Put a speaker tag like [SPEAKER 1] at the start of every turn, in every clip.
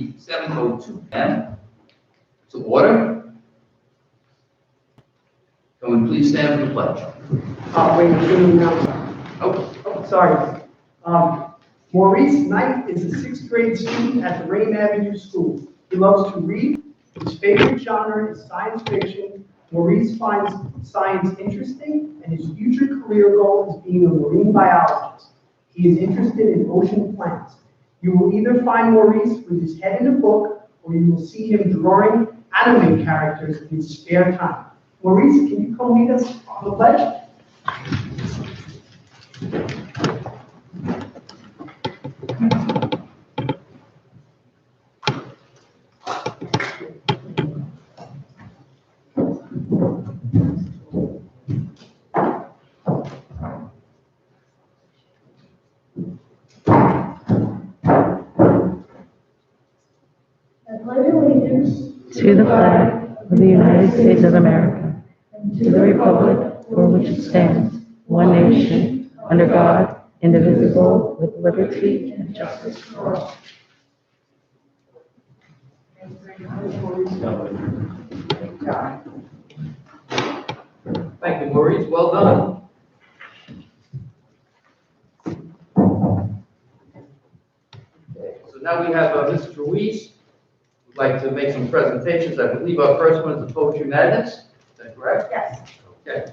[SPEAKER 1] 7:02 p.m. To order. Can we please stand for the pledge?
[SPEAKER 2] Sorry. Maurice Knight is a 6th grade student at the Rain Avenue School. He loves to read. His favorite genre is science fiction. Maurice finds science interesting, and his future career goal is being a marine biologist. He is interested in ocean plants. You will either find Maurice with his head in a book, or you will see him drawing anime characters in his spare time. Maurice, can you come meet us on the pledge?
[SPEAKER 3] To the flag of the United States of America, and to the republic for which it stands, one nation, under God, indivisible, with liberty and justice for all.
[SPEAKER 1] Thank you, Maurice. Well done. Okay, so now we have Mrs. Ruiz. Would like to make some presentations. I believe our first one is the Poetry Madness. Is that correct?
[SPEAKER 4] Yes.
[SPEAKER 1] Okay.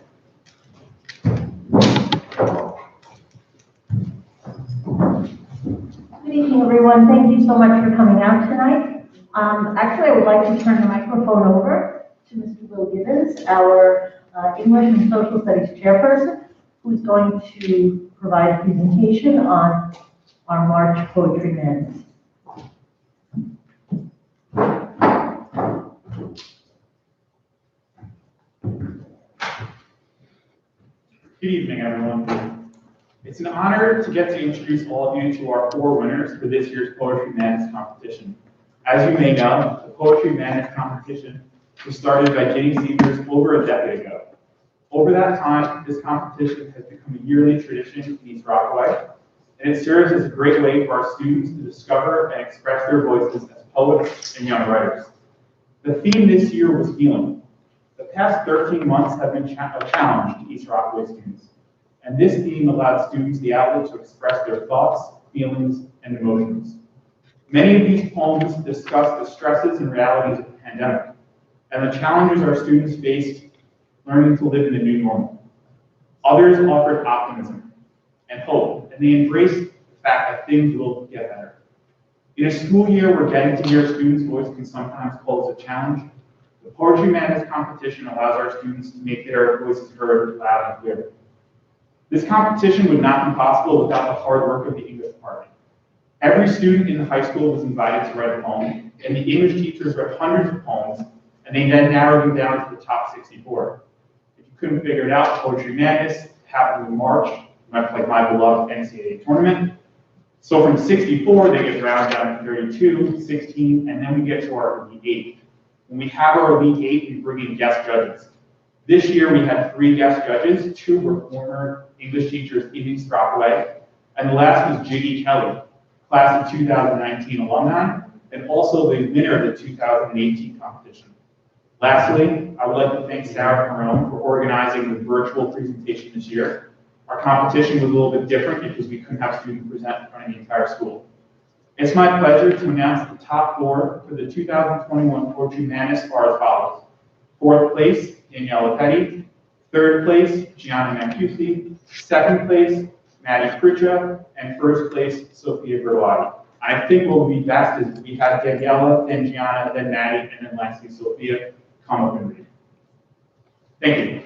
[SPEAKER 4] Good evening, everyone. Thank you so much for coming out tonight. Actually, I would like to turn the microphone over to Mr. Will Gibbons, our English and Social Studies chairperson, who's going to provide a presentation on our March Poetry Madness.
[SPEAKER 5] Good evening, everyone. It's an honor to get to introduce all of you to our 4 winners for this year's Poetry Madness competition. As you may know, the Poetry Madness competition was started by Ginny Seegers over a decade ago. Over that time, this competition has become a yearly tradition in East Rockaway, and it serves as a great way for our students to discover and express their voices as poets and young writers. The theme this year was healing. The past 13 months have been a challenge to East Rockaway students, and this theme allowed students the outlet to express their thoughts, feelings, and emotions. Many of these poems discuss the stresses and realities of the pandemic, and the challenges our students faced learning to live in the new normal. Others offered optimism and hope, and they embraced the fact that things will get better. In a school year where getting to hear a student's voice can sometimes pose a challenge, the Poetry Madness competition allows our students to make their voices heard loud and clear. This competition would not be possible without the hard work of the English department. Every student in the high school was invited to write a poem, and the English teachers read hundreds of poems, and they then narrowed them down to the top 64. If you couldn't figure it out, Poetry Madness happened in March, much like my beloved NCAA tournament. So from 64, they get rounded down to 32, 16, and then we get to our Elite 8. When we have our Elite 8, we bring in guest judges. This year, we had 3 guest judges. 2 were former English teachers in East Rockaway, and the last was Jiggy Kelly, class of 2019 alumni, and also the winner of the 2018 competition. Lastly, I would like to thank Sarah Perone for organizing the virtual presentation this year. Our competition was a little bit different because we couldn't have students present in front of the entire school. It's my pleasure to announce the top 4 for the 2021 Poetry Madness are as follows. 4th place, Daniela Petty. 3rd place, Gianna Mancusi. 2nd place, Maddie Pritcha. And 1st place, Sophia Berwadi. I think what would be best is we have Daniela, then Gianna, then Maddie, and then lastly Sophia come up and read. Thank you.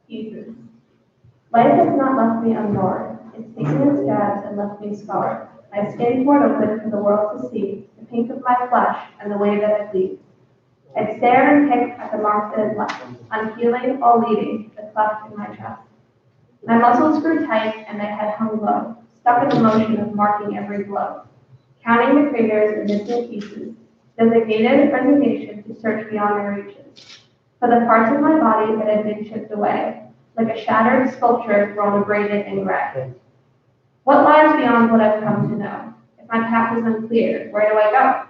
[SPEAKER 6] Pieces. Life has not left me unmarred. It's taken its stabs and left me scarred. My skin torn open for the world to see, the pink of my flesh and the way that it bleeds. I'd stare and pick at the marks it had left, unhealing, all leading, the cleft in my chest. My muscles grew tight and my head hung low, stuck in the motion of marking every blow, counting the craters and missing pieces, designated resignation to search beyond my reaches, for the parts of my body that had been chipped away, like a shattered sculpture grown abraded and gray. What lies beyond what I've come to know? If my path is unclear, where do I go?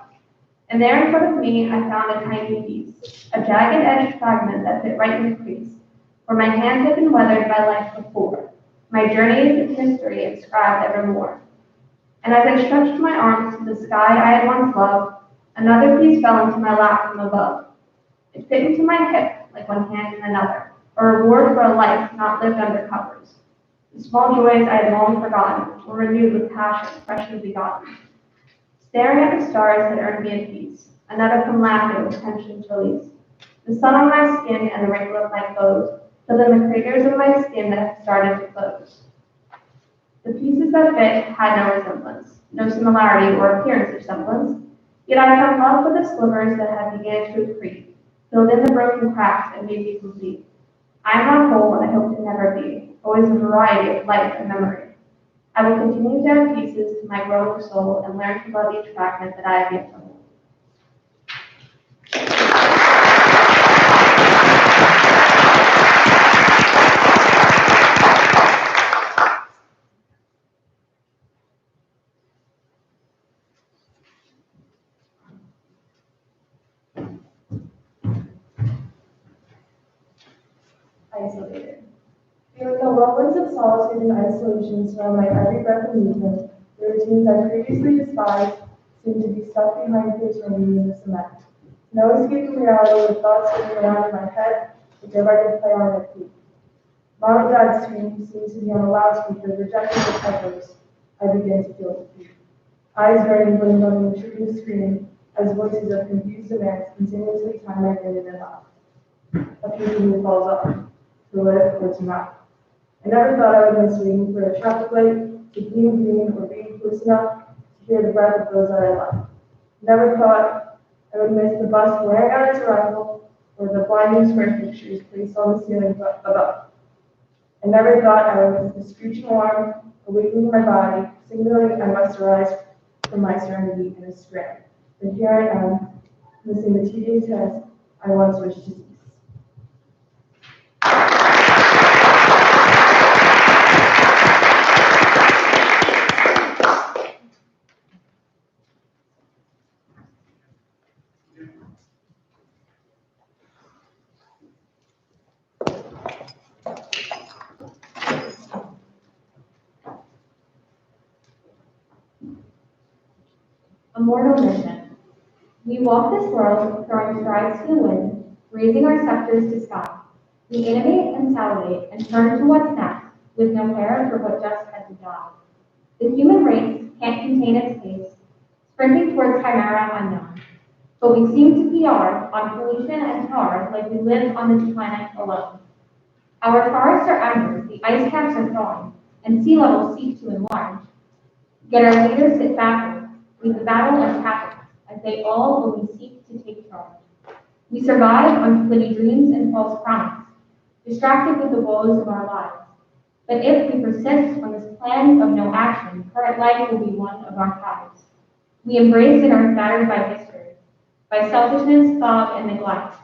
[SPEAKER 6] And there in front of me, I found a tiny piece, a jagged-edged fragment that fit right in the crease, where my hands had been weathered by life before. My journey is its history inscribed evermore. And as I stretched my arms to the sky I had once loved, another piece fell into my lap from above. It fit into my hip like one hand in another, a reward for a life not lived under covers. The small joys I had long forgotten were renewed with passion freshly begotten. Staring at the stars had earned me a peace, another from laughing with tension's release. The sun on my skin and the wrinkle of my clothes filled in the craters of my skin that had started to close. The pieces that fit had no resemblance, no similarity or appearance of semblance, yet I found love for the slivers that had began to accrete, filled in the broken cracks and made me complete. I am not whole and I hope to never be, always a variety of life and memory. I will continue to add pieces to my growing soul and learn to love each fragment that I have yet to hold.
[SPEAKER 7] Isolated. Feeling the whirlwinds of solitude and isolation surround my every breath and movement, the routines I previously despised seem to be stuck behind paper remains of cement. No escaping reality with thoughts spinning around in my head, which I record play on repeat. Mom and Dad's scream seems to be on a loudspeaker, rejecting the echoes. I begin to feel defeat. Eyes burning blamed on the intriguing screen as voices of confused demands continuously time my brain and laugh. A piece of me falls off, to live or to not. I never thought I would miss waiting for a traffic light, to gleam green, or being close enough to hear the breath of those that I love. Never thought I would miss the bus wearing out its arrival, or the blinding square pictures placed on the ceiling above. I never thought I would miss the screeching alarm, awakening my body, signaling I must arise from my serenity in a scram. But here I am, missing the tedious test I once wished to cease.
[SPEAKER 6] A mortal mission. We walk this world, throwing strides to the wind, raising our scepters to sky. We innovate and salivate and turn to what's next, with no care for what just had to die. The human race can't contain its pace, sprinting towards chimera unknown. But we seem to PR on pollution and tar like we live on this planet alone. Our forests are embers, the ice caps are thawing, and sea levels seek to enlarge. Yet our leaders sit backward, leave the battle untackled, as they all only seek to take charge. We survive on flitty dreams and false promise, distracted with the woes of our lives. But if we persist on this plan of no action, current life will be one of our tides. We embrace and are battered by history, by selfishness, fog, and neglect.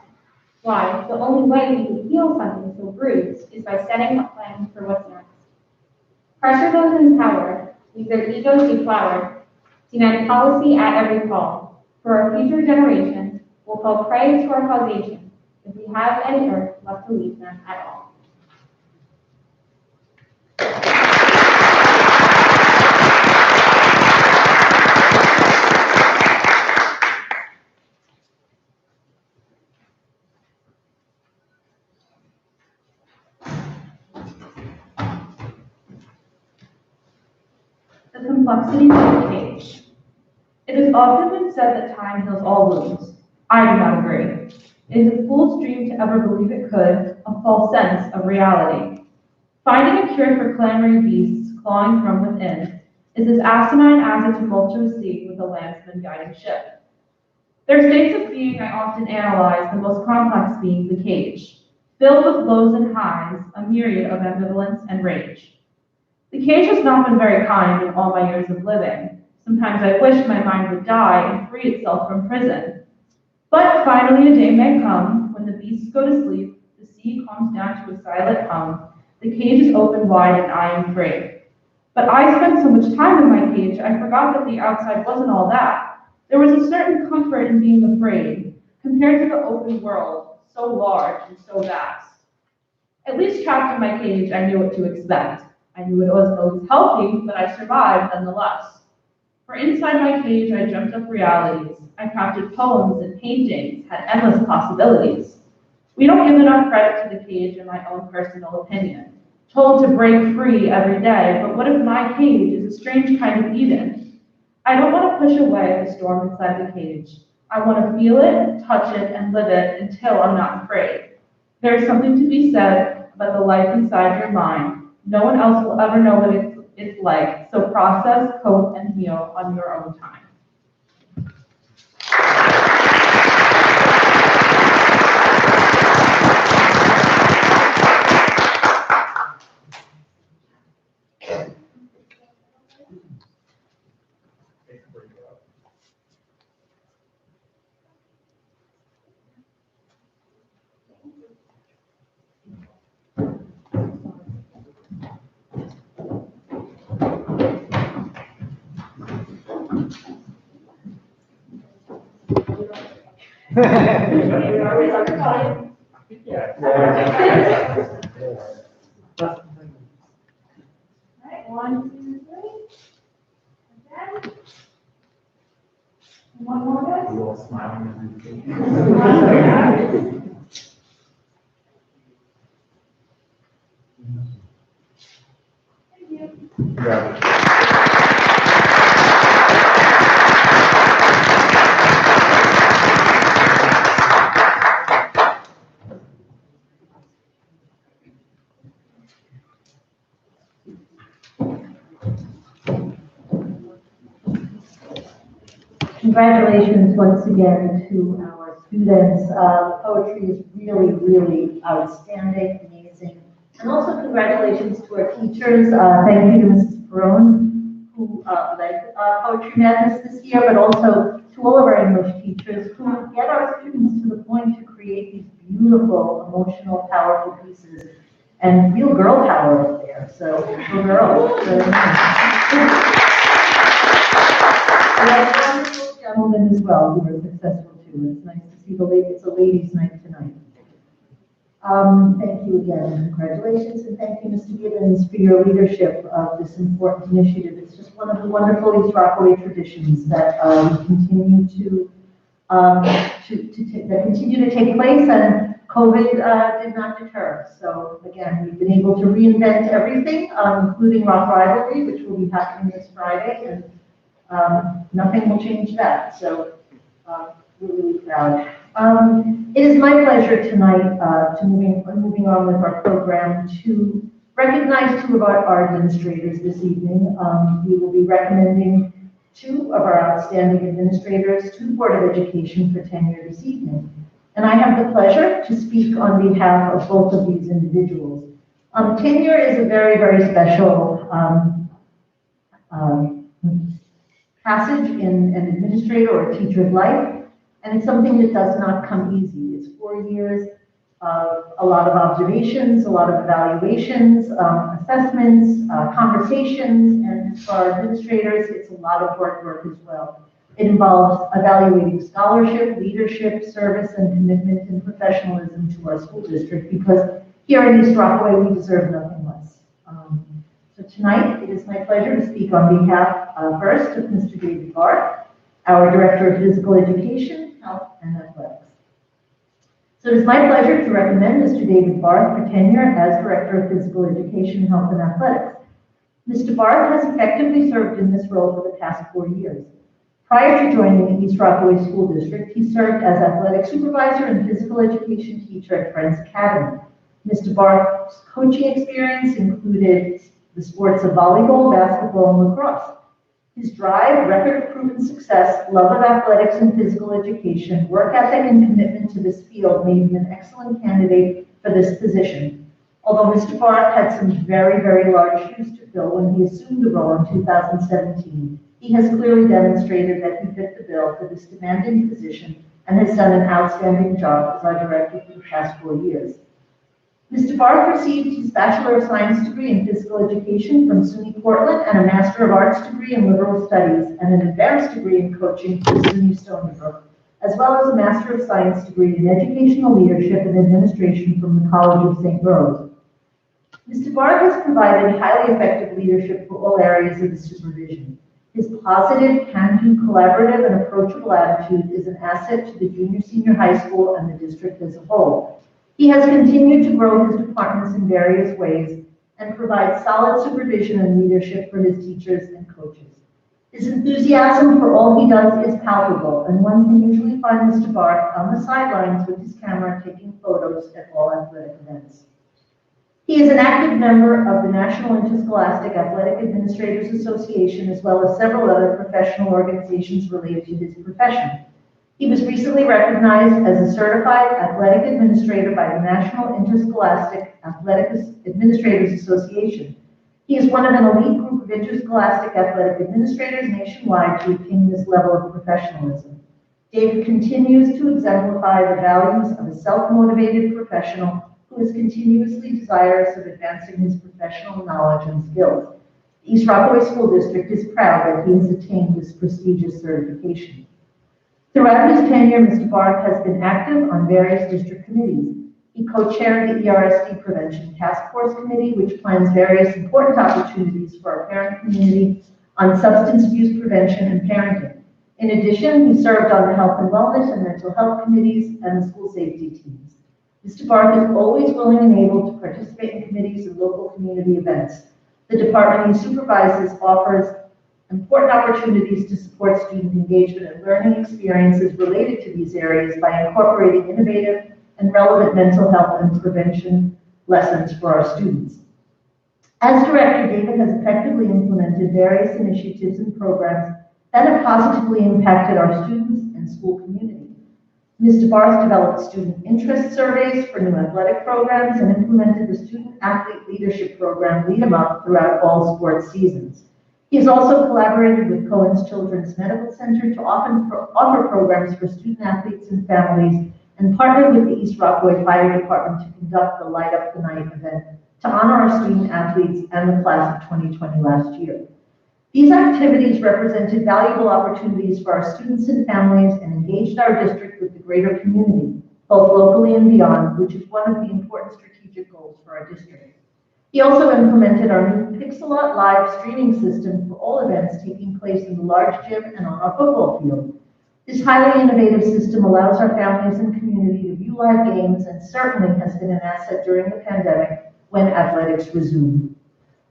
[SPEAKER 6] Why? The only way we can heal something so bruised is by setting a plan for what's next. Pressure those in power, leave their egos deflowered, demand policy at every call. For our future generations, will fall prey to our causation if we have any earth left to leave them at all.
[SPEAKER 7] The complexity of the cage. It has often been said that time heals all wounds. I do not agree. It is a fool's dream to ever believe it could, a false sense of reality. Finding a cure for clamoring beasts clawing from within is as asinine as a tumultuous sea with a landsman guiding ship. Their states of being I often analyze, the most complex being the cage.
[SPEAKER 8] filled with lows and highs, a myriad of ambivalence and rage. The cage has not been very kind in all my years of living. Sometimes I wish my mind would die and free itself from prison. But finally a day may come when the beasts go to sleep, the sea calms down to a silent hum, the cage is open wide and I am free. But I spent so much time in my cage, I forgot that the outside wasn't all that. There was a certain comfort in being afraid, compared to the open world, so large and so vast. At least trapped in my cage, I knew what to expect. I knew it wasn't always healthy, but I survived nonetheless. For inside my cage, I dreamt up realities. I crafted poems and paintings, had endless possibilities. We don't give enough credit to the cage in my own personal opinion. Told to break free every day, but what if my cage is a strange kind of Eden? I don't want to push away the storm inside the cage. I want to feel it, touch it, and live it until I'm not afraid. There is something to be said about the life inside your mind. No one else will ever know what it's like, so process, cope, and heal on your own time.
[SPEAKER 6] Alright, 1, 2, 3. Again. One more, guys.
[SPEAKER 5] We're all smiling.
[SPEAKER 6] Thank you.
[SPEAKER 4] Congratulations once again to our students. Poetry is really, really outstanding, amazing. And also congratulations to our teachers. Thank you to Mrs. Perone, who led Poetry Madness this year, but also to all of our English teachers who get our students to the point to create these beautiful, emotional, powerful pieces. And real girl power up there, so go girls. Very nice. We have wonderful gentlemen as well who are successful too. It's nice to see it's a ladies' night tonight. Thank you again, congratulations, and thank you, Mr. Gibbons, for your leadership of this important initiative. It's just one of the wonderful East Rockaway traditions that continue to take place, and COVID did not deter. So again, we've been able to reinvent everything, including Rock Rivalry, which will be happening this Friday, and nothing will change that. So we're really proud. It is my pleasure tonight, moving on with our program, to recognize two of our administrators this evening. We will be recommending two of our outstanding administrators to the Board of Education for tenure this evening. And I have the pleasure to speak on behalf of both of these individuals. Tenure is a very, very special passage in an administrator or a teacher's life. And it's something that does not come easy. It's 4 years of a lot of observations, a lot of evaluations, assessments, conversations, and for our administrators, it's a lot of work as well. It involves evaluating scholarship, leadership, service, and commitment and professionalism to our school district, because here in East Rockaway, we deserve nothing less. So tonight, it is my pleasure to speak on behalf, first, of Mr. David Barth, our Director of Physical Education, Health, and Athletics. So it is my pleasure to recommend Mr. David Barth for tenure as Director of Physical Education, Health, and Athletics. Mr. Barth has effectively served in this role for the past 4 years. Prior to joining the East Rockaway School District, he served as athletic supervisor and physical education teacher at Friends Academy. Mr. Barth's coaching experience included the sports of volleyball, basketball, and lacrosse. His drive, record of proven success, love of athletics and physical education, work ethic, and commitment to this field made him an excellent candidate for this position. Although Mr. Barth had some very, very large shoes to fill when he assumed the role in 2017, he has clearly demonstrated that he fit the bill for this demanding position and has done an outstanding job as our director for the past 4 years. Mr. Barth received his Bachelor of Science degree in Physical Education from SUNY Portland and a Master of Arts degree in Liberal Studies and an advanced degree in coaching from SUNY Stony Brook, as well as a Master of Science degree in Educational Leadership and Administration from the College of St. Rose. Mr. Barth has provided highly effective leadership for all areas of the supervision. His positive, can-do, collaborative, and approachable attitude is an asset to the junior-senior high school and the district as a whole. He has continued to grow his departments in various ways and provide solid supervision and leadership for his teachers and coaches. His enthusiasm for all he does is palpable, and one can usually find Mr. Barth on the sidelines with his camera taking photos at all athletic events. He is an active member of the National Interscholastic Athletic Administrators Association, as well as several other professional organizations related to his profession. He was recently recognized as a certified athletic administrator by the National Interscholastic Athletic Administrators Association. He is one of an elite group of interscholastic athletic administrators nationwide to attain this level of professionalism. David continues to exemplify the values of a self-motivated professional who is continuously desirous of advancing his professional knowledge and skills. The East Rockaway School District is proud that he has attained this prestigious certification. Throughout his tenure, Mr. Barth has been active on various district committees. He co-chaired the ERSD Prevention Task Force Committee, which plans various important opportunities for our parent community on substance abuse prevention and parenting. In addition, he served on the Health and Wellness and Mental Health Committees and the School Safety Teams. Mr. Barth is always willing and able to participate in committees and local community events. The department he supervises offers important opportunities to support student engagement and learning experiences related to these areas by incorporating innovative and relevant mental health and prevention lessons for our students. As director, David has effectively implemented various initiatives and programs that have positively impacted our students and school community. Mr. Barth developed student interest surveys for new athletic programs and implemented the Student Athlete Leadership Program, Lead 'em Up, throughout all sports seasons. He has also collaborated with Cohen's Children's Medical Center to offer programs for student athletes and families, and partnered with the East Rockaway Fire Department to conduct the Light Up the Night event to honor our student athletes and the class of 2020 last year. These activities represented valuable opportunities for our students and families and engaged our district with the greater community, both locally and beyond, which is one of the important strategic goals for our district. He also implemented our new Pixelot live streaming system for all events taking place in the large gym and on our football field. This highly innovative system allows our families and community to view live games and certainly has been an asset during the pandemic when athletics resumed.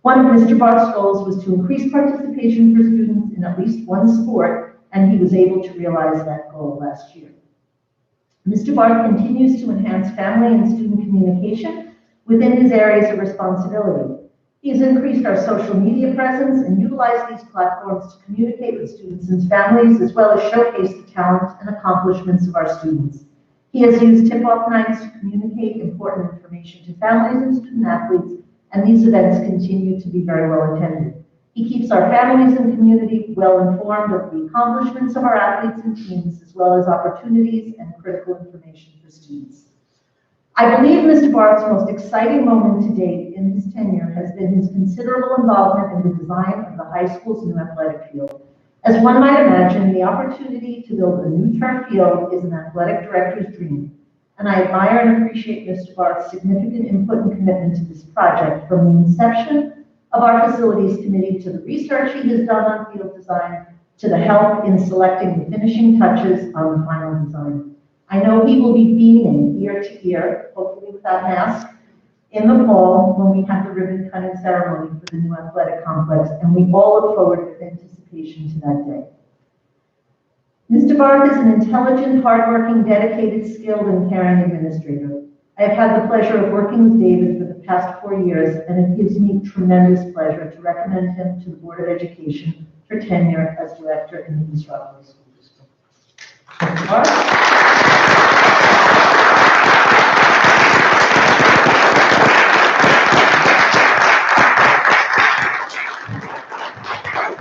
[SPEAKER 4] One of Mr. Barth's goals was to increase participation for students in at least one sport, and he was able to realize that goal last year. Mr. Barth continues to enhance family and student communication within his areas of responsibility. He has increased our social media presence and utilized these platforms to communicate with students and families, as well as showcase the talents and accomplishments of our students. He has used tip-off nights to communicate important information to families and student athletes, and these events continue to be very well attended. He keeps our families and community well informed of the accomplishments of our athletes and teams, as well as opportunities and critical information for students. I believe Mr. Barth's most exciting moment to date in his tenure has been his considerable involvement in the design of the high school's new athletic field. As one might imagine, the opportunity to build a new turf field is an athletic director's dream, and I admire and appreciate Mr. Barth's significant input and commitment to this project, from the inception of our facilities committee to the research he has done on field design to the help in selecting the finishing touches on the final design. I know he will be beaming ear to ear, hopefully without mask, in the fall when we have the ribbon cutting ceremony for the new athletic complex, and we all look forward with anticipation to that day. Mr. Barth is an intelligent, hardworking, dedicated, skilled, and caring administrator. I have had the pleasure of working with David for the past 4 years, and it gives me tremendous pleasure to recommend him to the Board of Education for tenure as director in the East Rockaway School District. Mr. Barth? It's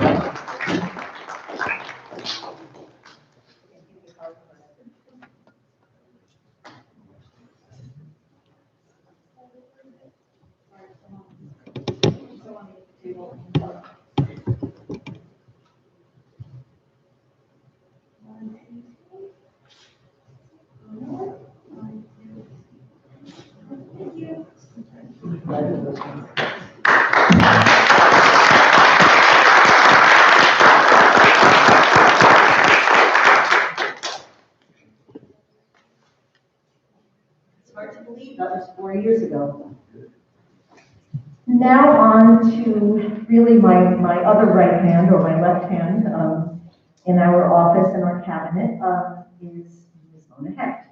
[SPEAKER 4] hard to believe that was 4 years ago. Now on to really my other right hand or my left hand in our office and our cabinet is Ms. Mona Hecht.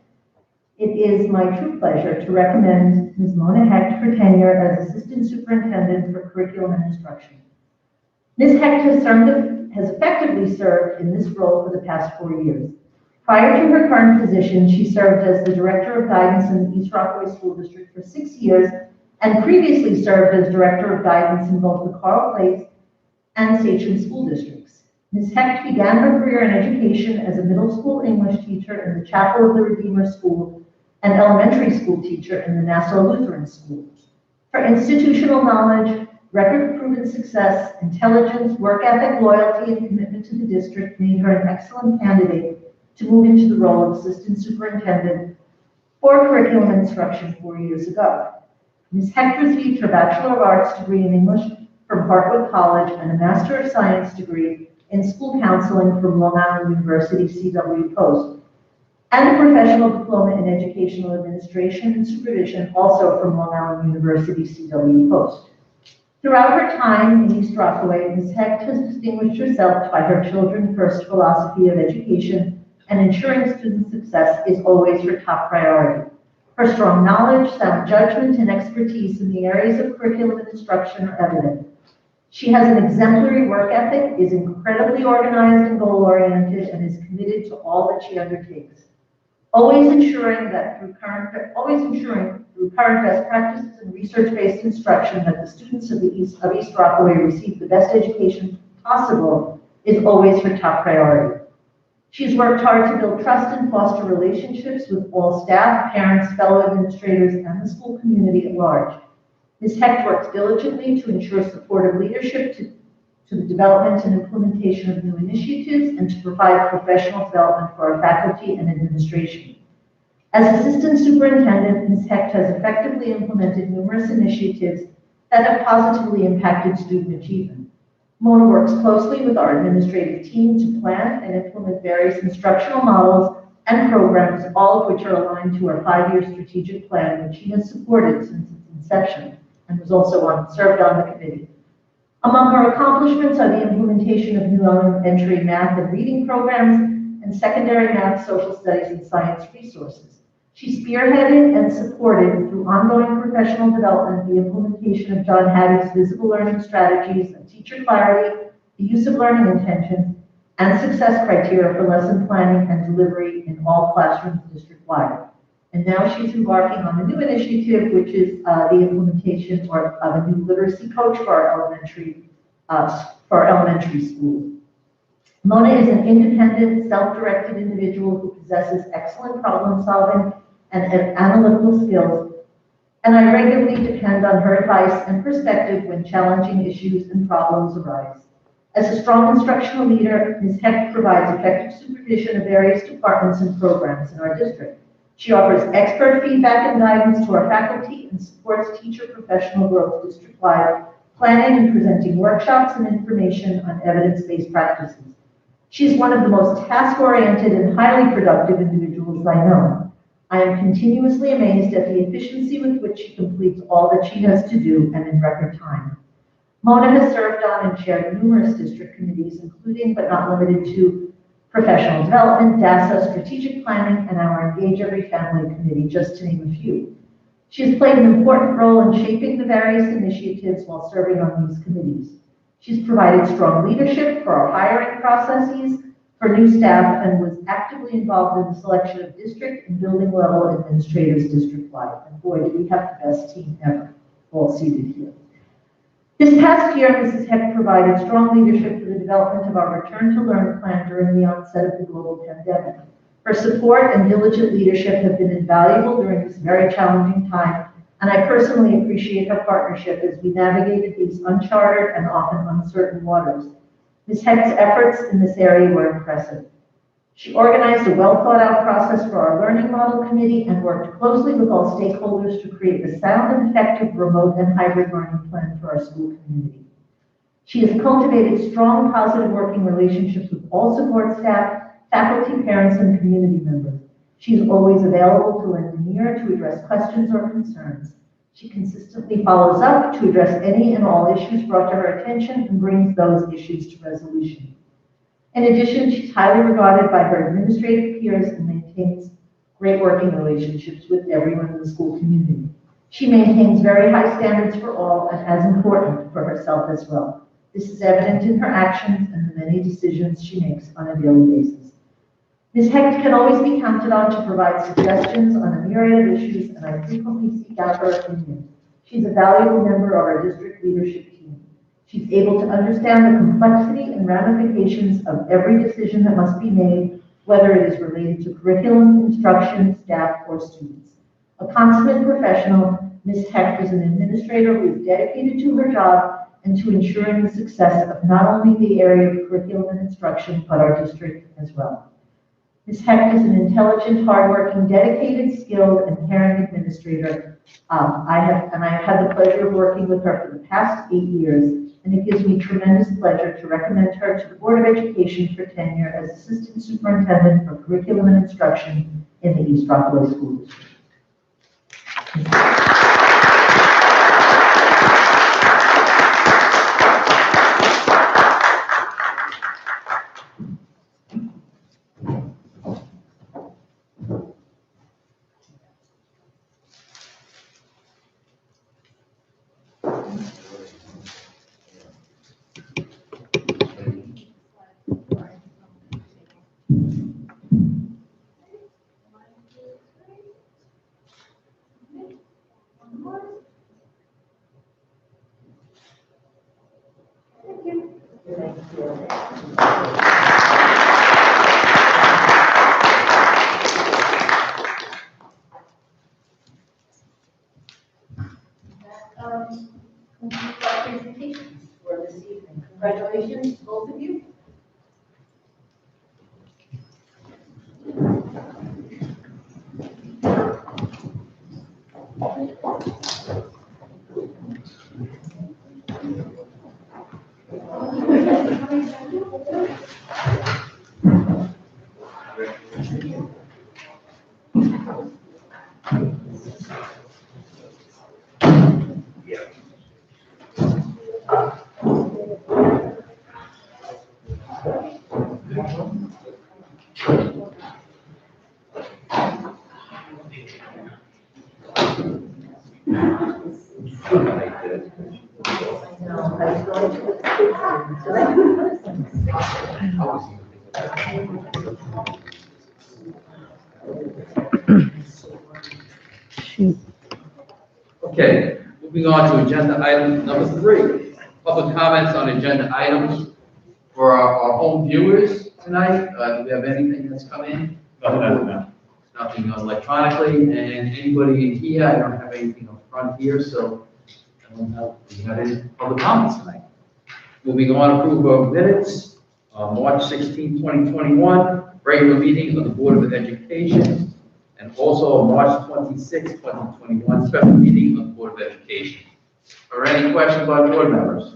[SPEAKER 4] It is my true pleasure to recommend Ms. Mona Hecht for tenure as Assistant Superintendent for Curriculum and Instruction. Ms. Hecht has effectively served in this role for the past 4 years. Prior to her current position, she served as the Director of Guidance in the East Rockaway School District for 6 years and previously served as Director of Guidance in both the Carl Place and Sachem School Districts. Ms. Hecht began her career in education as a middle school English teacher in the Chapel of the Redeemer School and elementary school teacher in the Nassau Lutheran School. Her institutional knowledge, record of proven success, intelligence, work ethic, loyalty, and commitment to the district made her an excellent candidate to move into the role of Assistant Superintendent for Curriculum and Instruction 4 years ago. Ms. Hecht received her Bachelor of Arts degree in English from Hartwood College and a Master of Science degree in School Counseling from Long Island University C.W. Post, and a professional diploma in Educational Administration and Supervision also from Long Island University C.W. Post. Throughout her time in East Rockaway, Ms. Hecht has distinguished herself by her children-first philosophy of education, and ensuring student success is always her top priority. Her strong knowledge, sound judgment, and expertise in the areas of curriculum and instruction are evident. She has an exemplary work ethic, is incredibly organized and goal-oriented, and is committed to all that she undertakes. Always ensuring through current best practices and research-based instruction that the students of East Rockaway receive the best education possible is always her top priority. She's worked hard to build trust and foster relationships with all staff, parents, fellow administrators, and the school community at large. Ms. Hecht works diligently to ensure supportive leadership to the development and implementation of new initiatives and to provide professional development for our faculty and administration. As Assistant Superintendent, Ms. Hecht has effectively implemented numerous initiatives that have positively impacted student achievement. Mona works closely with our administrative team to plan and implement various instructional models and programs, all of which are aligned to our 5-year strategic plan, which she has supported since its inception and was also served on the committee. Among her accomplishments are the implementation of new elementary math and reading programs and secondary math, social studies, and science resources. She spearheaded and supported through ongoing professional development the implementation of John Hattie's visible learning strategies of teacher clarity, the use of learning intention, and success criteria for lesson planning and delivery in all classrooms district-wide. And now she's embarking on a new initiative, which is the implementation of a new literacy coach for our elementary school. Mona is an independent, self-directed individual who possesses excellent problem-solving and analytical skills, and I regularly depend on her advice and perspective when challenging issues and problems arise. As a strong instructional leader, Ms. Hecht provides effective supervision of various departments and programs in our district. She offers expert feedback and guidance to our faculty and supports teacher professional growth district-wide, planning and presenting workshops and information on evidence-based practices. She's one of the most task-oriented and highly productive individuals I know. I am continuously amazed at the efficiency with which she completes all that she has to do and in record time. Mona has served on and chaired numerous district committees, including but not limited to professional development, DASA, strategic planning, and our Engage Every Family Committee, just to name a few. She has played an important role in shaping the various initiatives while serving on these committees. She's provided strong leadership for our hiring processes for new staff and was actively involved in the selection of district and building level administrators district-wide. And boy, do we have the best team ever, all seated here. This past year, Mrs. Heck provided strong leadership for the development of our Return to Learn plan during the onset of the global pandemic. Her support and diligent leadership have been invaluable during this very challenging time, and I personally appreciate her partnership as we navigated these uncharted and often uncertain waters. Ms. Heck's efforts in this area were impressive. She organized a well-thought-out process for our Learning Model Committee and worked closely with all stakeholders to create a sound and effective remote and hybrid learning plan for our school community. She has cultivated strong, positive working relationships with all support staff, faculty, parents, and community members. She is always available to lend an ear to address questions or concerns. She consistently follows up to address any and all issues brought to her attention and brings those issues to resolution. In addition, she's highly regarded by her administrative peers and maintains great working relationships with everyone in the school community. She maintains very high standards for all and as important for herself as well. This is evident in her actions and the many decisions she makes on a daily basis. Ms. Hecht can always be counted on to provide suggestions on a myriad of issues, and I frequently seek out her opinion. She's a valuable member of our district leadership team. She's able to understand the complexity and ramifications of every decision that must be made, whether it is related to curriculum, instruction, staff, or students. A consummate professional, Ms. Hecht is an administrator who is dedicated to her job and to ensuring the success of not only the area of curriculum and instruction, but our district as well. Ms. Hecht is an intelligent, hardworking, dedicated, skilled, and caring administrator. I have had the pleasure of working with her for the past 8 years, and it gives me tremendous pleasure to recommend her to the Board of Education for tenure as Assistant Superintendent for Curriculum and Instruction in the East Rockaway School District. Concludes our presentations for this evening. Congratulations, both of you.
[SPEAKER 1] Okay, moving on to agenda item number 3, public comments on agenda items. For our home viewers tonight, do we have anything that's come in?
[SPEAKER 5] No.
[SPEAKER 1] Nothing electronically, and anybody in here, I don't have anything up front here, so I don't know if we have any public comments tonight. Moving on, approval of minutes, March 16, 2021, regular meeting of the Board of Education, and also March 26, 2021, special meeting of the Board of Education. Are there any questions by board members?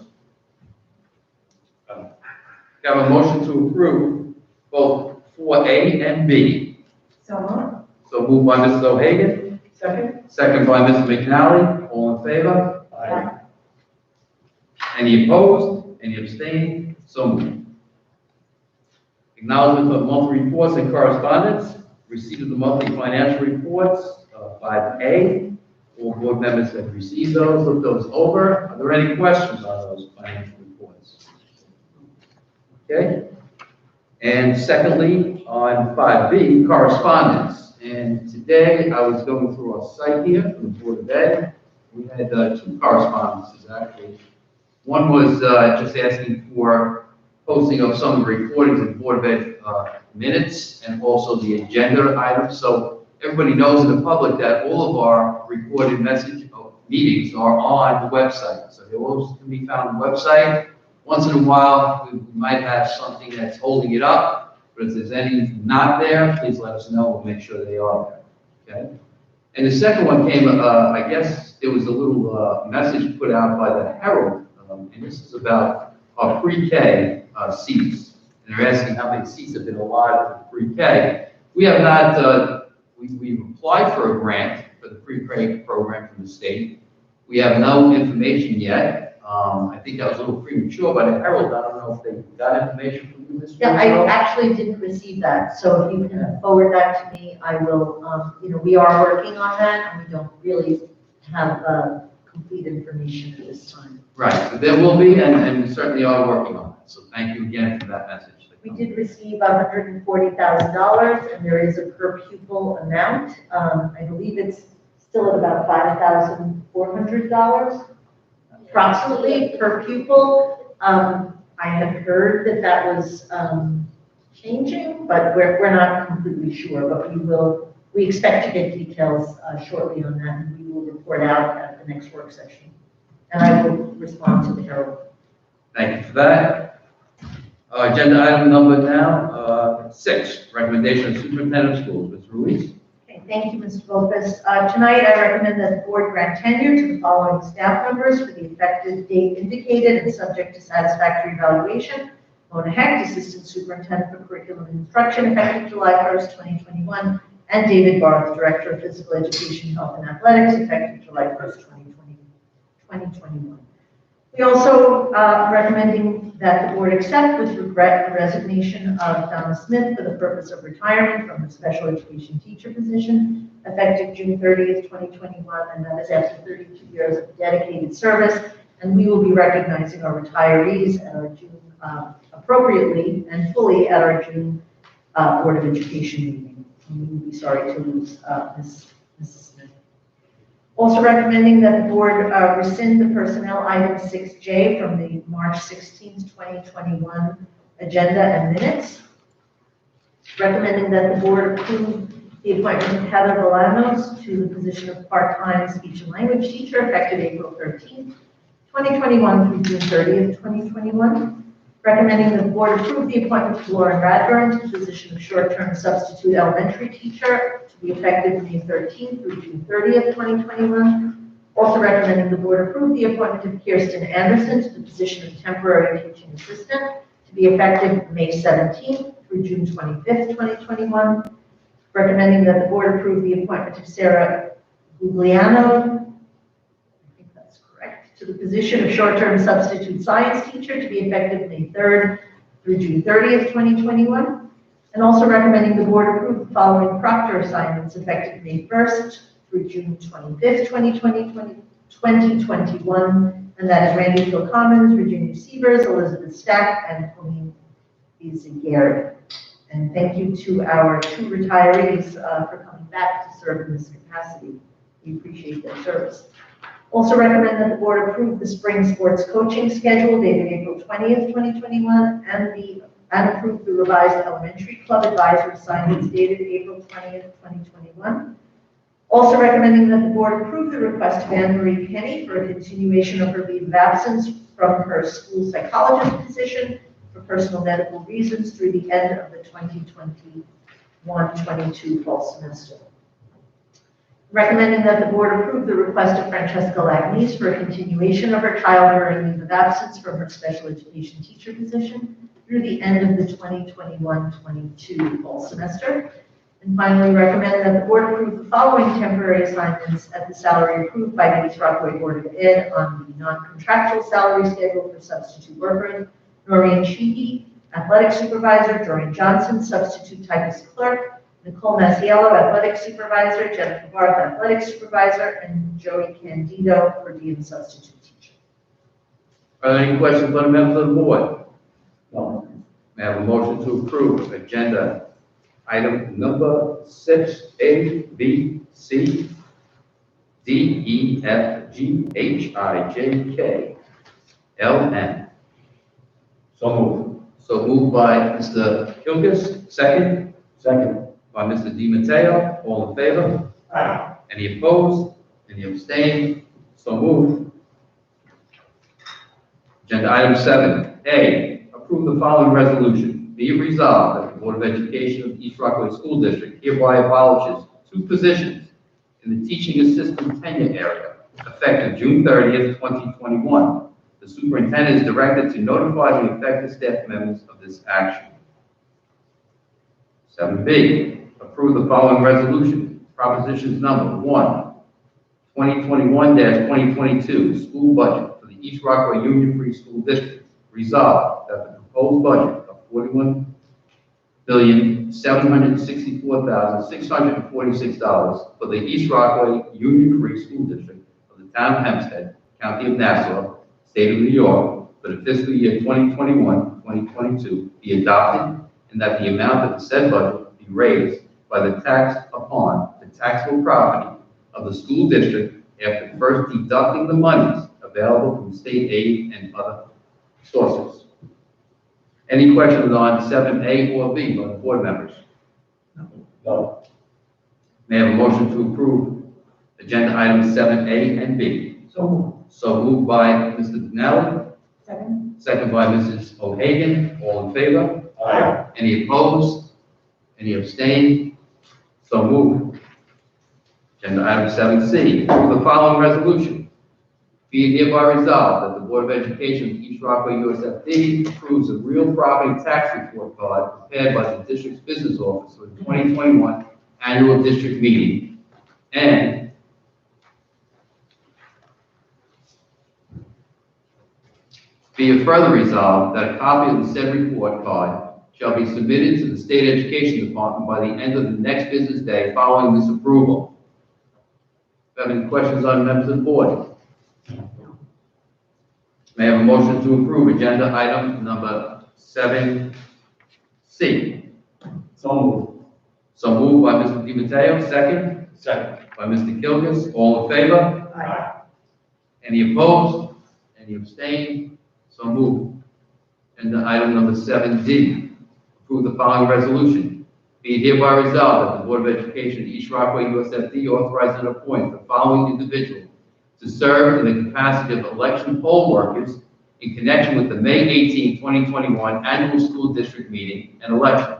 [SPEAKER 1] Have a motion to approve both 4A and B.
[SPEAKER 4] So moved.
[SPEAKER 1] So moved by Mrs. O'Hagan,
[SPEAKER 2] Second?
[SPEAKER 1] second by Mr. McNally, all in favor?
[SPEAKER 4] Aye.
[SPEAKER 1] Any opposed? Any abstained? So moved. Acknowledgement of monthly reports and correspondence. Receipt of the monthly financial reports, 5A. All board members have received those, looked those over. Are there any questions on those financial reports? Okay. And secondly, on 5B, correspondence. And today I was going through our site here from the Board of Ed. We had 2 correspondences actually. One was just asking for posting of some of the recordings in Board of Ed minutes and also the agenda items. So everybody knows in the public that all of our recorded meetings are on the website. So they all can be found on the website. Once in a while, we might have something that's holding it up, but if there's any not there, please let us know. We'll make sure they are there, okay? And the second one came, I guess there was a little message put out by the Herald, and this is about our pre-K seats. And they're asking how many seats have been allotted for pre-K. We have not, we've applied for a grant for the pre-K program from the state. We have no information yet. I think that was a little premature, but at Herald, I don't know if they got information from you, Mr.
[SPEAKER 4] Yeah, I
[SPEAKER 1] Russo?
[SPEAKER 4] actually didn't receive that, so if you can forward that to me, I will, we are working on that, and we don't really have, complete information at this time.
[SPEAKER 1] Right, but there will be, and we certainly are working on that. So thank you again for that message.
[SPEAKER 4] We did receive $140,000, and there is a per pupil amount. I believe it's still at about $5,400 approximately per pupil. I have heard that was changing, but we're not completely sure, but we expect to get details shortly on that, and we will report out at the next work session. And I will respond to the Herald.
[SPEAKER 1] Thank you for that. Agenda item number now, 6, recommendation of superintendent of schools. Ms. Ruiz?
[SPEAKER 4] Okay, thank you, Mr. Lopez. Tonight, I recommend that the board grant tenure to the following staff members for the effective date indicated and subject to satisfactory evaluation. Mona Hecht, Assistant Superintendent for Curriculum and Instruction, effective July 1st, 2021, and David Barth, Director of Physical Education, Health, and Athletics, effective July 1st, 2021. We also recommending that the board accept with regret the resignation of Donna Smith for the purpose of retirement from the special education teacher position, effective June 30th, 2021, and that is after 32 years of dedicated service. And we will be recognizing our retirees at our June, appropriately and fully at our June Board of Education meeting. And we will be sorry to lose Mrs. Smith. Also recommending that the board rescind the personnel item 6J from the March 16th, 2021 agenda and minutes. Recommending that the board approve the appointment of Heather Bolanos to the position of part-time speech and language teacher effective April 13th, 2021 through June 30th, 2021. Recommending that the board approve the appointment of Lauren Radburn to the position of short-term substitute elementary teacher to be effective May 13th through June 30th, 2021. Also recommending the board approve the appointment of Kirsten Anderson to the position of temporary teaching assistant to be effective May 17th through June 25th, 2021. Recommending that the board approve the appointment of Sarah Gugliano, to the position of short-term substitute science teacher to be effective May 3rd through June 30th, 2021. And also recommending the board approve the following proctor assignments effective May 1st through June 25th, 2021. And that is Randy Phil Commons, Virginia Sievers, Elizabeth Stack, and Colleen Izagari. And thank you to our 2 retirees for coming back to serve in this capacity. We appreciate their service. Also recommend that the board approve the spring sports coaching schedule dated April 20th, 2021, and approve the revised elementary club advisor assignments dated April 20th, 2021. Also recommending that the board approve the request of Anne Marie Penny for a continuation of her leave of absence from her school psychologist position for personal medical reasons through the end of the 2021-22 fall semester. Recommending that the board approve the request of Francesca Lagnice for a continuation of her childbearing leave of absence from her special education teacher position through the end of the 2021-22 fall semester. And finally, recommend that the board approve the following temporary assignments at the salary approved by the East Rockaway Board of Ed on the non-contractual salary schedule for substitute workers: Noreen Sheehy, athletic supervisor; Doreen Johnson, substitute typist clerk; Nicole Masiello, athletic supervisor; Jennifer Barth, athletic supervisor; and Joey Candido, per diem substitute teacher.
[SPEAKER 1] Are there any questions by the members of the board? No. May I have a motion to approve agenda item number 6, A, B, C, D, E, F, G, H, I, J, K, LN.
[SPEAKER 5] So moved.
[SPEAKER 1] So moved by Mr. Kilgus, second. Second. By Mr. Di Matteo, all in favor?
[SPEAKER 5] Aye.
[SPEAKER 1] Any opposed? Any abstained? So moved. Agenda item 7A, approve the following resolution. Be it resolved that the Board of Education of East Rockaway School District hereby abolishes 2 positions in the teaching assistant tenure area effective June 30th, 2021. The superintendent is directed to notify the affected staff members of this action. 7B, approve the following resolution. Propositions number 1, 2021-2022 school budget for the East Rockaway Union Free School District. Resolved that the proposed budget of $41,764,646 for the East Rockaway Union Free School District of the Town of Hempstead, County of Nassau, State of New York, for the fiscal year 2021-2022 be adopted, and that the amount of the said budget be raised by the tax upon the taxable property of the school district after first deducting the monies available from state aid and other sources. Any questions on 7A or B by the board members?
[SPEAKER 5] No.
[SPEAKER 1] May I have a motion to approve agenda items 7A and B?
[SPEAKER 2] So moved.
[SPEAKER 1] So moved by Mr. Donnelly,
[SPEAKER 4] Second.
[SPEAKER 1] second by Mrs. O'Hagan, all in favor?
[SPEAKER 5] Aye.
[SPEAKER 1] Any opposed? Any abstained? So moved. Agenda item 7C, approve the following resolution. Be it hereby resolved that the Board of Education of East Rockaway USFD approves a real property tax report card prepared by the district's business office for the 2021 annual district meeting. And be it further resolved that a copy of the said report card shall be submitted to the State Education Department by the end of the next business day following this approval. If you have any questions on members of the board? May I have a motion to approve agenda item number 7C?
[SPEAKER 5] So moved.
[SPEAKER 1] So moved by Mr. Di Matteo, second.
[SPEAKER 5] Second.
[SPEAKER 1] By Mr. Kilgus, all in favor?
[SPEAKER 2] Aye.
[SPEAKER 1] Any opposed? Any abstained? So moved. Agenda item number 7D, approve the following resolution. Be it hereby resolved that the Board of Education, East Rockaway USFD, authorize and appoint the following individual to serve in the capacity of election poll workers in connection with the May 18, 2021 annual school district meeting and election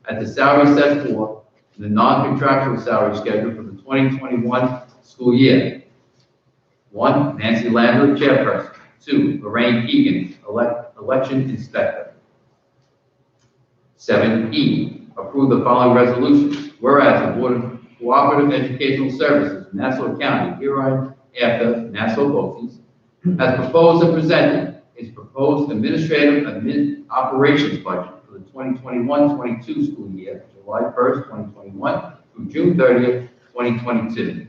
[SPEAKER 1] at the salary set forth in the non-contractual salary schedule for the 2021 school year. 1, Nancy Lambert, chairperson. 2, Lorraine Egan, election inspector. 7E, approve the following resolutions. Whereas the Board of Cooperative Educational Services, Nassau County, hereinafter Nassau BOCES, has proposed and presented its proposed administrative operations budget for the 2021-22 school year, July 1st, 2021 through June 30th, 2022.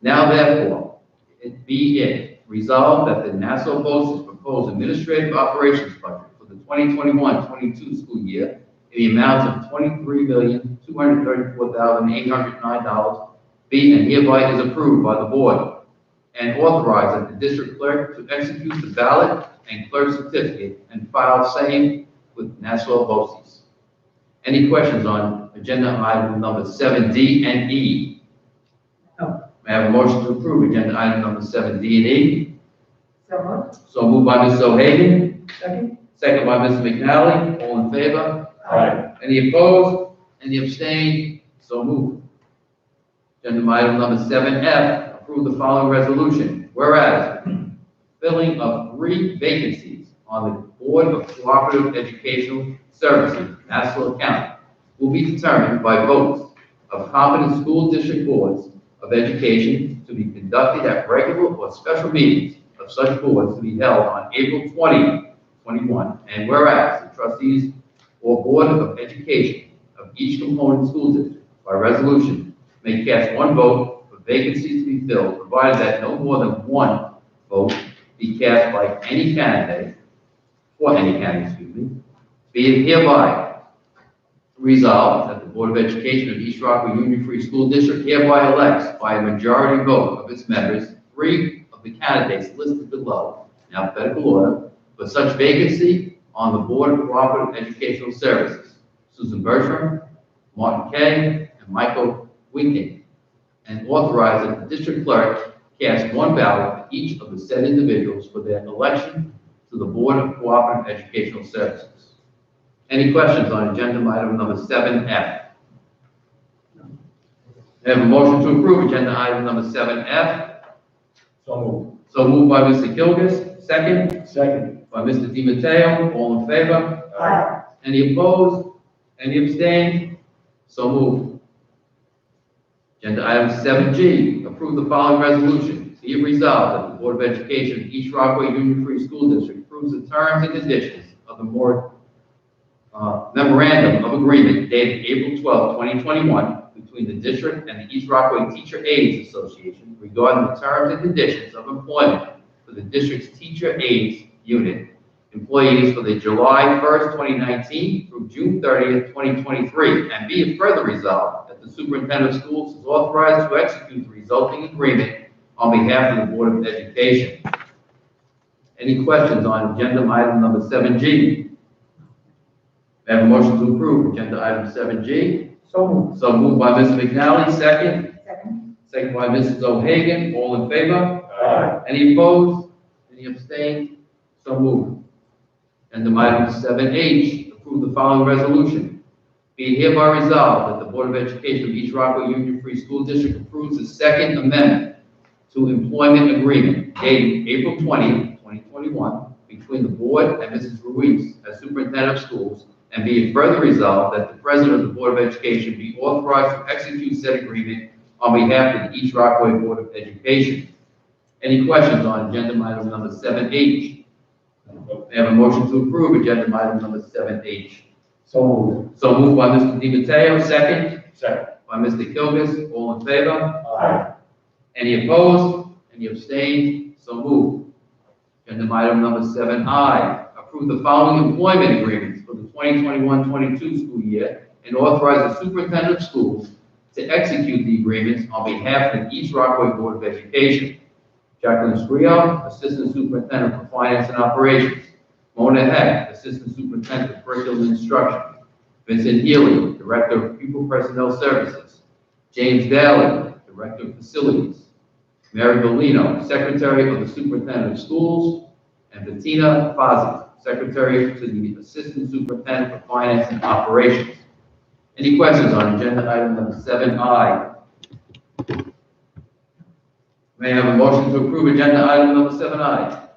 [SPEAKER 1] Now therefore, it be it resolved that the Nassau BOCES proposed administrative operations budget for the 2021-22 school year in the amount of $23,234,809 be and hereby is approved by the board, and authorize that the district clerk to execute the ballot and clerk certificate and file same with Nassau BOCES. Any questions on agenda item number 7D and E?
[SPEAKER 2] No.
[SPEAKER 1] May I have a motion to approve agenda item number 7D and E?
[SPEAKER 2] So moved.
[SPEAKER 1] So moved by Mrs. O'Hagan,
[SPEAKER 2] Second.
[SPEAKER 1] second by Mr. McNally, all in favor?
[SPEAKER 5] Aye.
[SPEAKER 1] Any opposed? Any abstained? So moved. Agenda item number 7F, approve the following resolution. Whereas, filling of 3 vacancies on the Board of Cooperative Educational Services, Nassau County, will be determined by votes of competent school district boards of education to be conducted at regular or special meetings of such boards to be held on April 20, 2021. And whereas the trustees or Board of Education of each component school district by resolution may cast 1 vote for vacancies to be filled, provided that no more than 1 vote be cast by any candidate, be it hereby resolved that the Board of Education of East Rockaway Union Free School District hereby elects by a majority vote of its members 3 of the candidates listed below in alphabetical order for such vacancy on the Board of Cooperative Educational Services. Susan Bertram, Martin Kay, and Michael Winking. And authorize that the district clerk cast one ballot for each of the said individuals for their election to the Board of Cooperative Educational Services. Any questions on agenda item number 7F? I have a motion to approve agenda item number 7F.
[SPEAKER 5] So moved.
[SPEAKER 1] So moved by Mr. Kilgus, second
[SPEAKER 5] Second.
[SPEAKER 1] by Mr. DiMatteo. All in favor?
[SPEAKER 2] Aye.
[SPEAKER 1] Any opposed? Any abstained? So moved. Agenda item 7G, approve the following resolution. Be it resolved that the Board of Education of East Rockaway Union Free School District approves the terms and conditions of the memorandum of agreement dated April 12, 2021, between the district and the East Rockaway Teacher Aides Association regarding the terms and conditions of employment for the district's teacher aides unit employees for the July 1st, 2019 through June 30th, 2023, and be it further resolved that the superintendent of schools is authorized to execute the resulting agreement on behalf of the Board of Education. Any questions on agenda item number 7G? May I have a motion to approve agenda item 7G?
[SPEAKER 2] So moved.
[SPEAKER 1] So moved by Ms. McNally, second.
[SPEAKER 4] Second.
[SPEAKER 1] Second by Mrs. O'Hagan. All in favor?
[SPEAKER 5] Aye.
[SPEAKER 1] Any opposed? Any abstained? So moved. Agenda item 7H, approve the following resolution. Be it hereby resolved that the Board of Education of East Rockaway Union Free School District approves the Second Amendment to Employment Agreement dated April 20, 2021, between the Board and Mrs. Ruiz as Superintendent of Schools, and be it further resolved that the President of the Board of Education be authorized to execute said agreement on behalf of the East Rockaway Board of Education. Any questions on agenda item number 7H? May I have a motion to approve agenda item number 7H?
[SPEAKER 5] So moved.
[SPEAKER 1] So moved by Mr. DiMatteo, second
[SPEAKER 5] Second.
[SPEAKER 1] by Mr. Kilgus. All in favor?
[SPEAKER 5] Aye.
[SPEAKER 1] Any opposed? Any abstained? So moved. Agenda item number 7I, approve the following employment agreements for the 2021-22 school year and authorize the superintendent of schools to execute the agreements on behalf of the East Rockaway Board of Education. Jacqueline Scrio, Assistant Superintendent for Finance and Operations. Mona Heck, Assistant Superintendent for Curriculum and Instruction. Vincent Healy, Director of Pupil Personnel Services. James Daly, Director of Facilities. Mary Bellino, Secretary of the Superintendent of Schools. And Bettina Fazzi, Secretary to the Assistant Superintendent for Finance and Operations. Any questions on agenda item number 7I? May I have a motion to approve agenda item number 7I?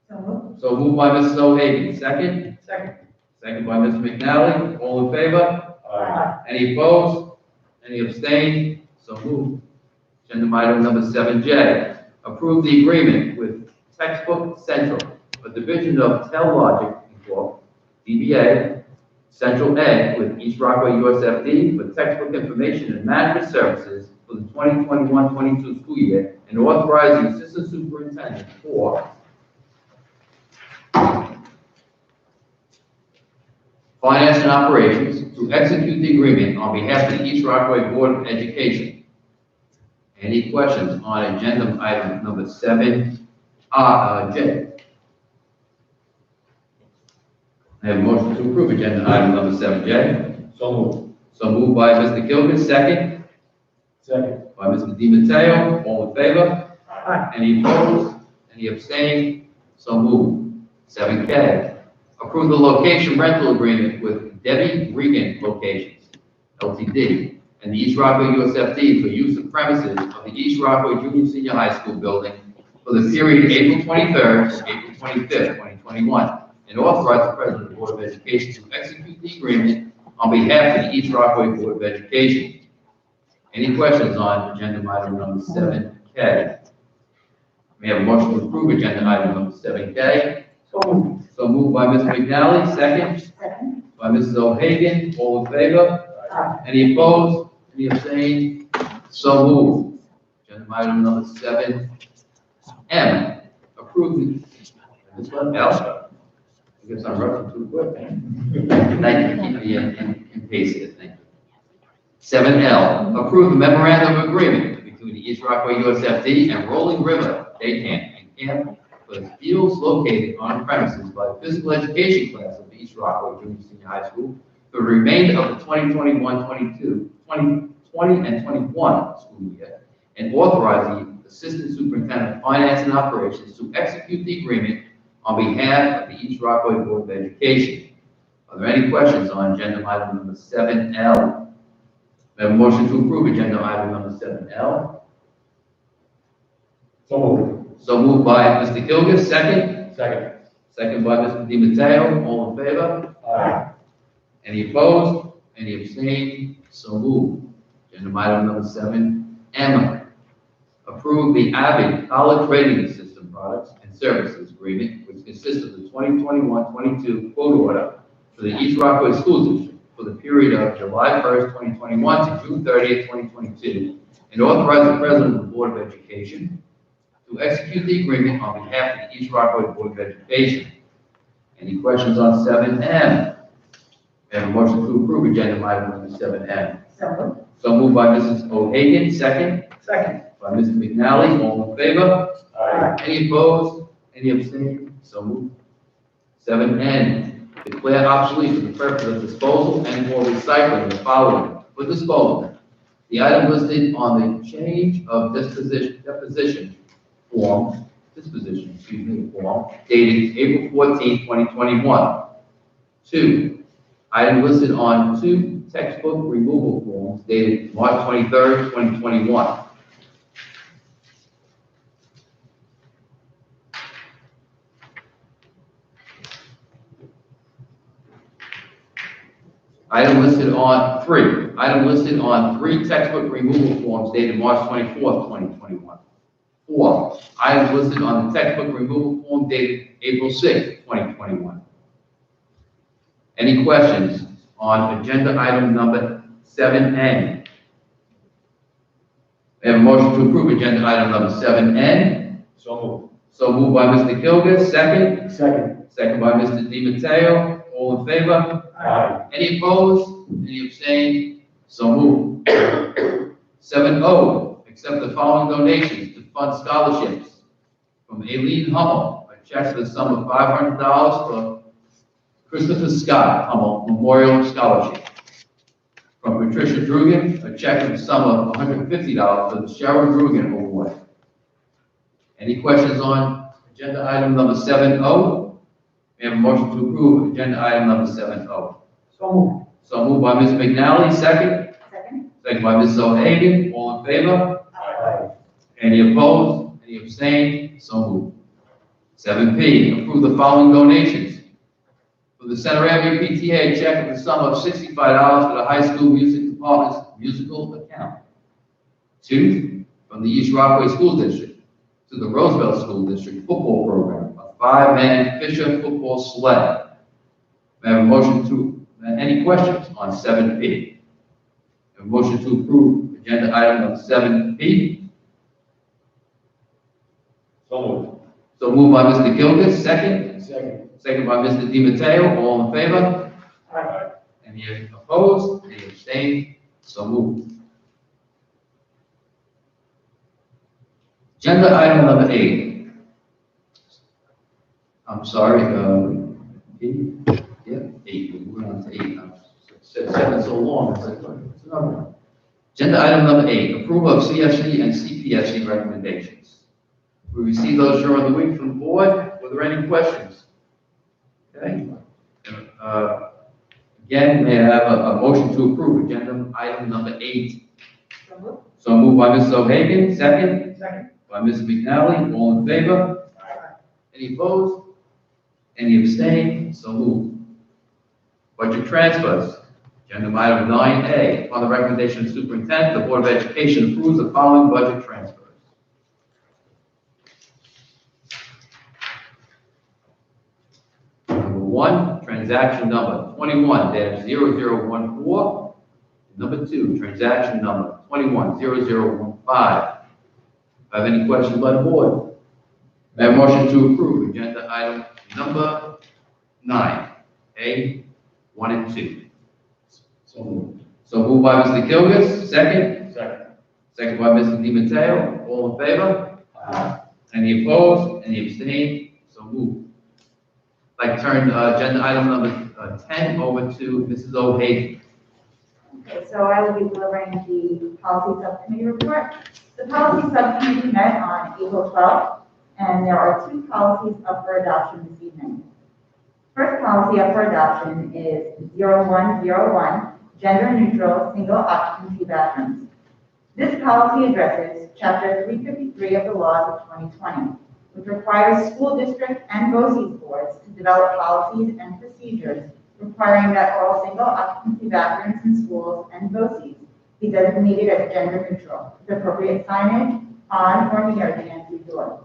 [SPEAKER 4] So moved.
[SPEAKER 1] So moved by Mrs. O'Hagan, second.
[SPEAKER 2] Second.
[SPEAKER 1] Second by Ms. McNally. All in favor?
[SPEAKER 5] Aye.
[SPEAKER 1] Any opposed? Any abstained? So moved. Agenda item number 7J, approve the agreement with Textbook Central, a division of Tellogic, Inc., DBA, Central Ed with East Rockaway USFD for textbook information and management services for the 2021-22 school year, and authorize the Assistant Superintendent for Finance and Operations to execute the agreement on behalf of the East Rockaway Board of Education. Any questions on agenda item number 7J? I have a motion to approve agenda item number 7J.
[SPEAKER 5] So moved.
[SPEAKER 1] So moved by Mr. Kilgan, second
[SPEAKER 5] Second.
[SPEAKER 1] by Mr. DiMatteo. All in favor?
[SPEAKER 2] Aye.
[SPEAKER 1] Any opposed? Any abstained? So moved. 7K, approve the location rental agreement with Debbie Regan Locations, Ltd., and the East Rockaway USFD for use of premises of the East Rockaway Junior Senior High School building for the period April 23rd to April 25th, 2021, and authorize the President of the Board of Education to execute the agreement on behalf of the East Rockaway Board of Education. Any questions on agenda item number 7K? May I have a motion to approve agenda item number 7K?
[SPEAKER 2] So moved.
[SPEAKER 1] So moved by Ms. McNally, second
[SPEAKER 4] Second.
[SPEAKER 1] by Mrs. O'Hagan. All in favor?
[SPEAKER 2] Aye.
[SPEAKER 1] Any opposed? Any abstained? So moved. Agenda item number 7M, approve the, this one, L. I guess I'm rushing too quick. Thank you, and paste it, thank you. 7L, approve the memorandum of agreement between the East Rockaway USFD and Rolling River Day Camp and Camp for for the fields located on premises by the physical education class of the East Rockaway Junior Senior High School for the remainder of the 2020 and 21 school year, and authorize the Assistant Superintendent of Finance and Operations to execute the agreement on behalf of the East Rockaway Board of Education. Are there any questions on agenda item number 7L? We have a motion to approve agenda item number 7L.
[SPEAKER 5] So moved.
[SPEAKER 1] So moved by Mr. Kilgus, second.
[SPEAKER 5] Second.
[SPEAKER 1] Second by Mr. DiMatteo, all in favor?
[SPEAKER 5] Aye.
[SPEAKER 1] Any opposed? Any abstained? So moved. Agenda item number 7M. Approve the Avid College Rating System Products and Services Agreement, which consists of the 2021-22 quote order for the East Rockaway School District for the period of July 1st, 2021 to June 30th, 2022, and authorize the President of the Board of Education to execute the agreement on behalf of the East Rockaway Board of Education. Any questions on 7M? We have a motion to approve agenda item number 7M.
[SPEAKER 4] So moved.
[SPEAKER 1] So moved by Mrs. O'Hagan, second.
[SPEAKER 2] Second.
[SPEAKER 1] By Mr. McNally, all in favor?
[SPEAKER 5] Aye.
[SPEAKER 1] Any opposed? Any abstained? So moved. 7N, declare obsolete for the purpose of disposal and/or recycling the following for disposal. The item listed on the change of disposition form dated April 14, 2021. 2, item listed on 2 textbook removal forms dated March 23, 2021. Item listed on 3 textbook removal forms dated March 24th, 2021. 4, items listed on the textbook removal form dated April 6th, 2021. Any questions on agenda item number 7N? We have a motion to approve agenda item number 7N.
[SPEAKER 5] So moved.
[SPEAKER 1] So moved by Mr. Kilgus, second.
[SPEAKER 5] Second.
[SPEAKER 1] Second by Mr. DiMatteo, all in favor?
[SPEAKER 5] Aye.
[SPEAKER 1] Any opposed? Any abstained? So moved. 7O, accept the following donations to fund scholarships. From Aileen Hummel, a check for the sum of $500 for Christopher Scott Hummel Memorial Scholarship. From Patricia Drugan, a check for the sum of $150 for the Cheryl Drugan Award. Any questions on agenda item number 7O? We have a motion to approve agenda item number 7O.
[SPEAKER 2] So moved.
[SPEAKER 1] So moved by Ms. McNally, second.
[SPEAKER 4] Second.
[SPEAKER 1] Second by Ms. O'Hagan, all in favor?
[SPEAKER 5] Aye.
[SPEAKER 1] Any opposed? Any abstained? So moved. 7P, approve the following donations. For the Center Avenue PTA, a check in the sum of $65 for the high school music department's musical account. 2, from the East Rockaway School District to the Roosevelt School District football program, a 5-man Fisher football sled. May I have a motion to, any questions on 7P? A motion to approve agenda item number 7P.
[SPEAKER 5] So moved.
[SPEAKER 1] So moved by Mr. Kilgus, second.
[SPEAKER 5] Second.
[SPEAKER 1] Second by Mr. DiMatteo, all in favor?
[SPEAKER 5] Aye.
[SPEAKER 1] Any opposed? Any abstained? So moved. Agenda item number 8. I'm sorry, 8? Yeah, 8, we're moving on to 8 now. 7 so long, it's like, what's another one? Agenda item number 8, approval of CFC and CPFC recommendations. We received those during the week from the board. Were there any questions? Okay. Again, may I have a motion to approve agenda item number 8?
[SPEAKER 4] So moved.
[SPEAKER 1] So moved by Mrs. O'Hagan, second.
[SPEAKER 2] Second.
[SPEAKER 1] By Mrs. McNally, all in favor? Any opposed? Any abstained? So moved. Budget transfers. Agenda item 9A, upon the recommendation of the superintendent, the Board of Education approves the following budget transfers. Number 1, transaction number 21-0014. Number 2, transaction number 21-0015. Have any questions by the board? May I have a motion to approve agenda item number 9A, 1 and 2?
[SPEAKER 5] So moved.
[SPEAKER 1] So moved by Mr. Kilgus, second.
[SPEAKER 5] Second.
[SPEAKER 1] Second by Mr. DiMatteo, all in favor?
[SPEAKER 5] Aye.
[SPEAKER 1] Any opposed? Any abstained? So moved. I'd like to turn agenda item number 10 over to Mrs. O'Hagan.
[SPEAKER 9] Okay, so I will be delivering the policy subcommittee report. The policy subcommittee met on April 12th, and there are two policies up for adoption this evening. First policy up for adoption is 0101, gender neutral single occupancy bathrooms. This policy addresses Chapter 353 of the laws of 2020, which requires school districts and BOCES boards to develop policies and procedures requiring that all single occupancy bathrooms in schools and BOCES be designated as gender neutral, with appropriate signage on or near the entry door.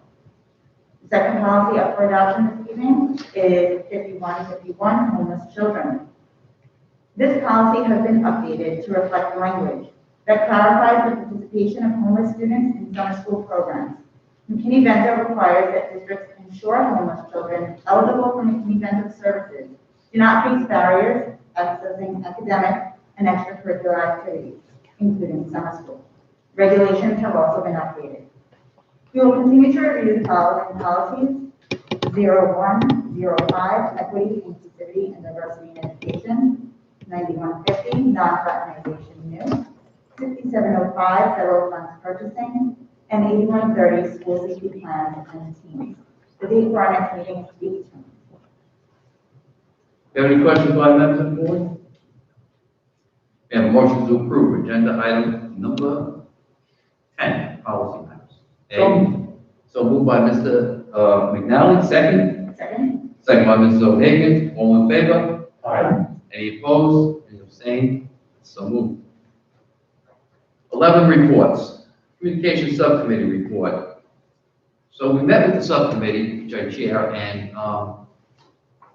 [SPEAKER 9] The second policy up for adoption this evening is 5151, homeless children. This policy has been updated to reflect language that clarifies the participation of homeless students in summer school programs. McKinney-Vento requires that districts ensure homeless children eligible for McKinney-Vento services do not face barriers accessing academic and extracurricular activities, including summer school. Regulations have also been updated. We will continue to review the following policies: 0105, equity, inclusivity, and diversity in education; 9150, non-fraternization new; 6705, federal funds purchasing; and 8130, school safety plans and teams. The date for our next meeting is to be determined.
[SPEAKER 1] Do you have any questions by members of the board? We have a motion to approve agenda item number 10, policy matters. So moved by Mr. McNally, second.
[SPEAKER 9] Second?
[SPEAKER 1] Second by Mrs. O'Hagan. All in favor? Aye. Any opposed? Any abstained? So moved. 11 reports. Communication Subcommittee report. So we met with the subcommittee, which I chair, and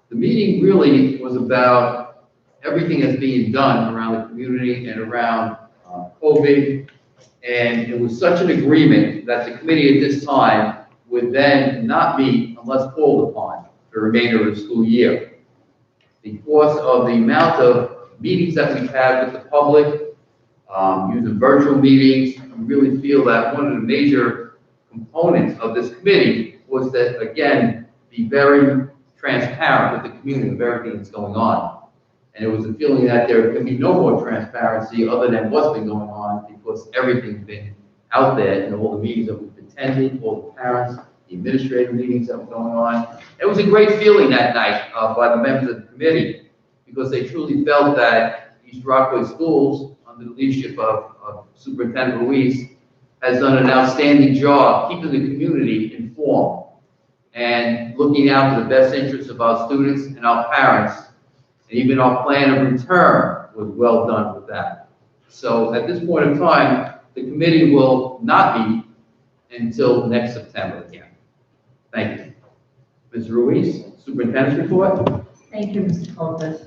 [SPEAKER 1] the meeting really was about everything that's being done around the community and around COVID. And it was such an agreement that the committee at this time would then not meet unless called upon for the remainder of the school year. Because of the amount of meetings that we've had with the public, using virtual meetings, we really feel that one of the major components of this committee was that, again, be very transparent with the community of everything that's going on. And it was a feeling that there can be no more transparency other than what's been going on, because everything's been out there in all the meetings that we've attended, all the parents, the administrative meetings that were going on. It was a great feeling that night by the members of the committee, because they truly felt that East Rockaway Schools, under the leadership of Superintendent Ruiz, has done an outstanding job keeping the community informed and looking out for the best interests of our students and our parents. And even our plan of return was well done with that. So at this point in time, the committee will not meet until next September again. Thank you. Ms. Ruiz, Superintendent's report.
[SPEAKER 4] Thank you, Mr. Colbert.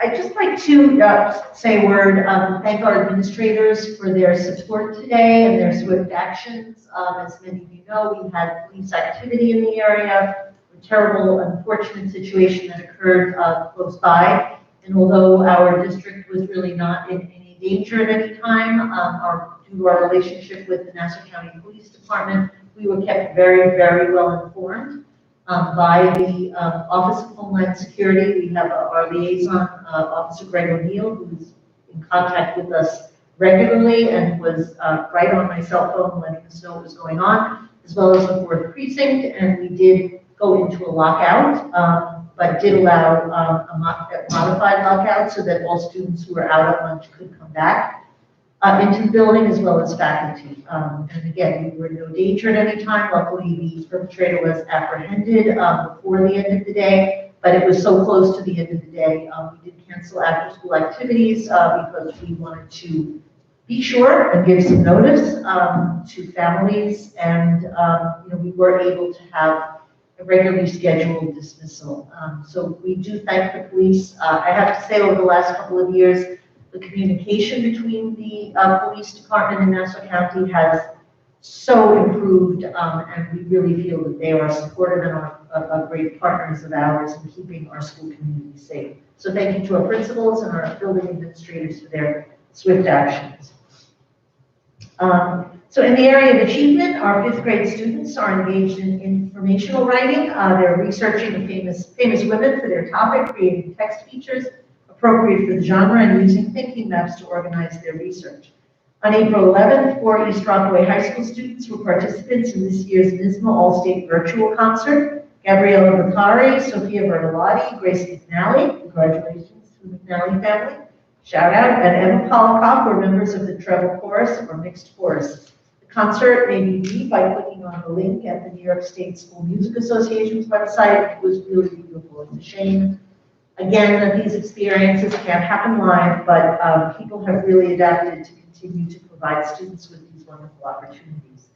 [SPEAKER 4] I'd just like to say a word, thank our administrators for their support today and their swift actions. As many of you know, we had police activity in the area, a terrible, unfortunate situation that occurred close by. And although our district was really not in any danger at any time, due to our relationship with the Nassau County Police Department, we were kept very, very well informed by the Office of Homeland Security. We have our liaison, Officer Greg O'Neill, who's in contact with us regularly and was right on my cell phone letting us know what was going on, as well as the 4th Precinct. And we did go into a lockout, but did allow a modified lockout so that all students who were out at lunch could come back into the building, as well as faculty. And again, we were in no danger at any time. Luckily, the perpetrator was apprehended before the end of the day, but it was so close to the end of the day. We did cancel after-school activities because we wanted to be sure and give some notice to families, and we were able to have a regularly scheduled dismissal. So we do thank the police. I have to say, over the last couple of years, the communication between the police department in Nassau County has so improved, and we really feel that they are supportive and are great partners of ours in keeping our school community safe. So thank you to our principals and our building administrators for their swift actions. So in the area of achievement, our 5th grade students are engaged in informational writing. They're researching famous women for their topic, creating text features appropriate for the genre, and using thinking maps to organize their research. On April 11th, 4 East Rockaway High School students were participants in this year's NISMA All-State Virtual Concert. Gabriella Bacari, Sophia Bertolotti, Grace McNally, congratulations to the McNally family, shout out, and Emma Polikoff were members of the treble chorus or mixed chorus. The concert may be viewed by clicking on the link at the New York State School Music Association's website. It was really beautiful. It's a shame, again, that these experiences can't happen live, but people have really adapted to continue to provide students with these wonderful opportunities.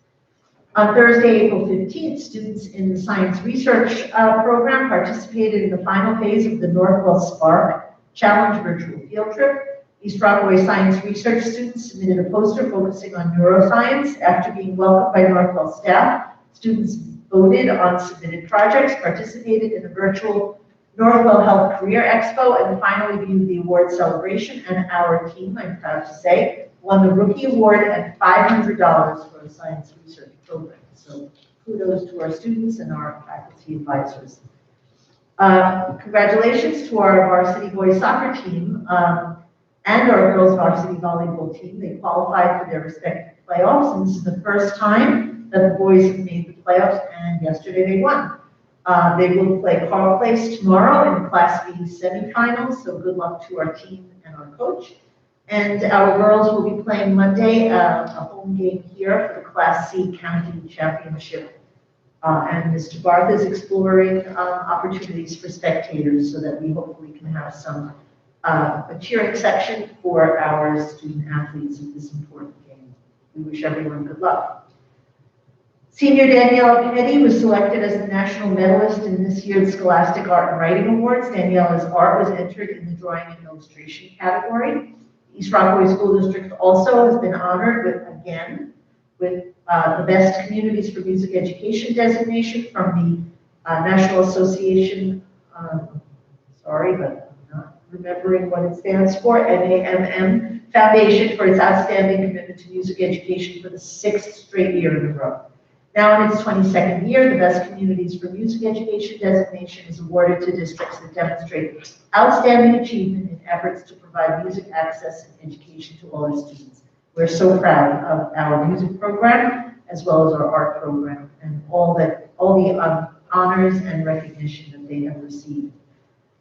[SPEAKER 4] On Thursday, April 15th, students in the Science Research program participated in the final phase of the Northwell Spark Challenge virtual field trip. East Rockaway Science Research students submitted a poster focusing on neuroscience. After being welcomed by Northwell staff, students voted on submitted projects, participated in a virtual Northwell Health Career Expo, and finally viewed the award celebration. And our team, I'm proud to say, won the Rookie Award and $500 for a science research program. So kudos to our students and our faculty advisors. Congratulations to our varsity boys soccer team and our girls varsity volleyball team. They qualified for their respective playoffs, and this is the first time that the boys have made the playoffs, and yesterday they won. They will play Carl Place tomorrow in Class B semifinals, so good luck to our team and our coach. And our girls will be playing Monday, a home game here for the Class C County Championship. And Mr. Barth is exploring opportunities for spectators so that we hopefully can have some a cheering section for our student athletes in this important game. We wish everyone good luck. Senior Danielle Petty was selected as the national medalist in this year's Scholastic Art and Writing Awards. Danielle's art was entered in the drawing and illustration category. East Rockaway School District also has been honored with the Best Communities for Music Education designation from the National Association, sorry, but I'm not remembering what it stands for, NAMM Foundation, for its outstanding commitment to music education for the 6th straight year in a row. Now in its 22nd year, the Best Communities for Music Education designation is awarded to districts that demonstrate outstanding achievement in efforts to provide music access and education to all our students. We're so proud of our music program, as well as our art program, and all the honors and recognition that they have received.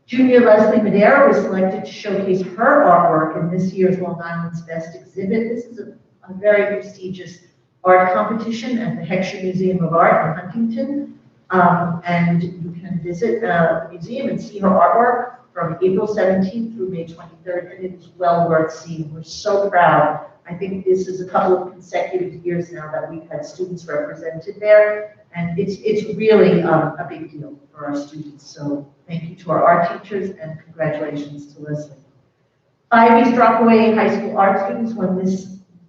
[SPEAKER 4] Junior Leslie Madera was selected to showcase her artwork in this year's Long Island's Best Exhibit. This is a very prestigious art competition at the Heckscher Museum of Art in Huntington. And you can visit the museum and see her artwork from April 17th through May 23rd, and it is well worth seeing. We're so proud. I think this is a couple of consecutive years now that we've had students represented there, and it's really a big deal for our students. So thank you to our art teachers, and congratulations to Leslie. 5 East Rockaway High School art students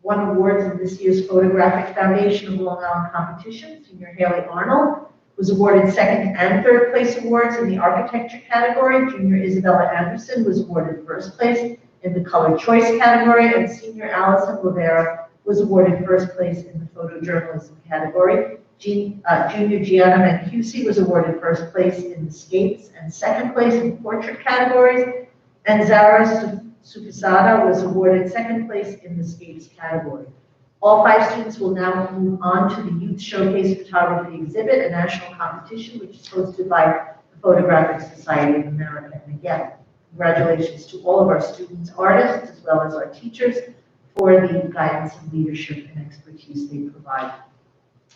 [SPEAKER 4] won awards in this year's Photographic Foundation of Long Island competition. Senior Haley Arnold was awarded 2nd and 3rd place awards in the architecture category. Junior Isabella Anderson was awarded 1st place in the color choice category, and senior Allison Rivera was awarded 1st place in the photojournalism category. Junior Gianna Mancusi was awarded 1st place in the skates and 2nd place in portrait categories, and Zara Sufisada was awarded 2nd place in the skates category. All 5 students will now move on to the Youth Showcase Photography Exhibit, a national competition which is hosted by the Photographic Society of America. And again, congratulations to all of our students, artists, as well as our teachers for the guidance and leadership and expertise they provide.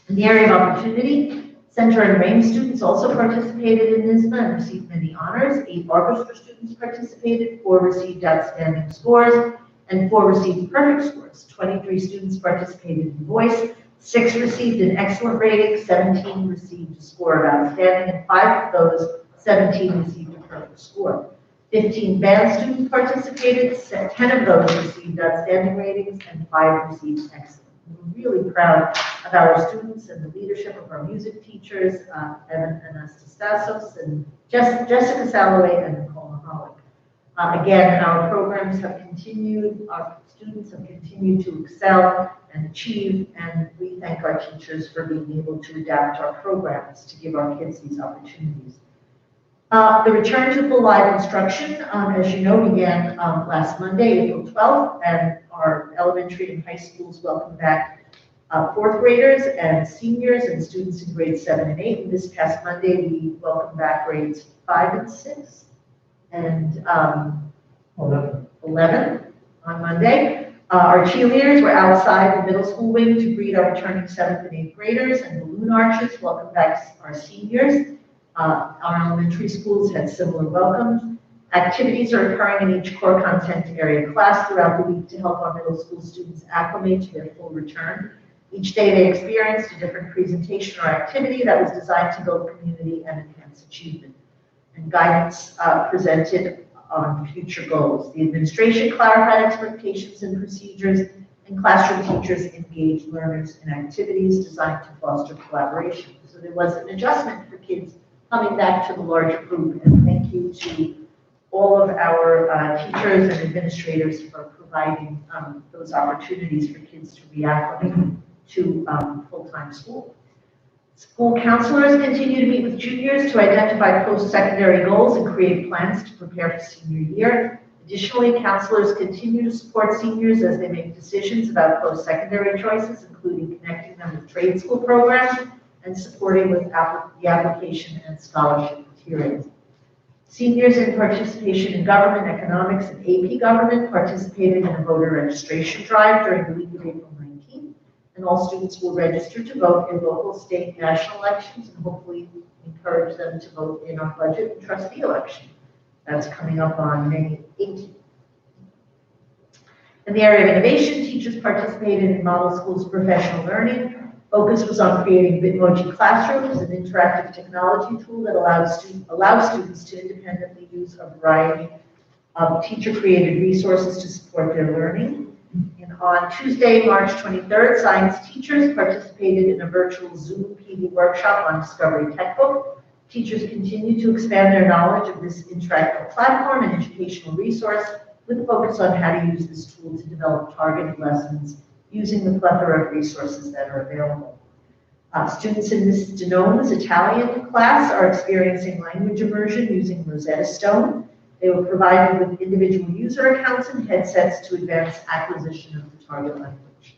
[SPEAKER 4] In the area of opportunity, Center and Range students also participated in NISMA and received many honors. 8 orchestra students participated, 4 received outstanding scores, and 4 received perfect scores. 23 students participated in voice, 6 received an excellent rating, 17 received a score of outstanding, and 5 of those 17 received a perfect score. 15 band students participated, 10 of those received outstanding ratings, and 5 received excellent. We're really proud of our students and the leadership of our music teachers, Evan Anastastos and Jessica Salloway and Nicole Mahalik. Again, our programs have continued, our students have continued to excel and achieve, and we thank our teachers for being able to adapt our programs to give our kids these opportunities. The return to full live instruction, as you know, began last Monday, April 12th, and our elementary and high schools welcome back fourth graders and seniors and students in grades 7 and 8. And this past Monday, we welcomed back grades 5 and 6 and 11 on Monday. Our cheerleaders were outside the middle school wing to greet our returning 7th and 8th graders, and balloon arches welcomed back our seniors. Our elementary schools had similar welcomes. Activities are occurring in each core content area class throughout the week to help our middle school students acclimate to their full return. Each day they experienced a different presentation or activity that was designed to build community and enhance achievement. And guidance presented on future goals. The administration clarified expectations and procedures, and classroom teachers engaged learners in activities designed to foster collaboration. So there was an adjustment for kids coming back to the larger group, and thank you to all of our teachers and administrators for providing those opportunities for kids to reacclimate to full-time school. School counselors continue to meet with juniors to identify post-secondary goals and create plans to prepare for senior year. Additionally, counselors continue to support seniors as they make decisions about post-secondary choices, including connecting them with trade school programs and supporting with the application and scholarship materials. Seniors in participation in government, economics, and AP government participated in a voter registration drive during the week of April 19th, and all students will register to vote in local, state, national elections, and hopefully encourage them to vote in our budget and trustee election. That's coming up on May 18th. In the area of innovation, teachers participated in Model School's professional learning. Focus was on creating Bitmoji Classrooms, an interactive technology tool that allows students to independently use a variety of teacher-created resources to support their learning. And on Tuesday, March 23rd, science teachers participated in a virtual Zoom PD workshop on Discovery Textbook. Teachers continue to expand their knowledge of this interactive platform and educational resource with a focus on how to use this tool to develop targeted lessons using the plethora of resources that are available. Students in Ms. Danone's Italian class are experiencing language immersion using Rosetta Stone. They were provided with individual user accounts and headsets to advance acquisition of the target language.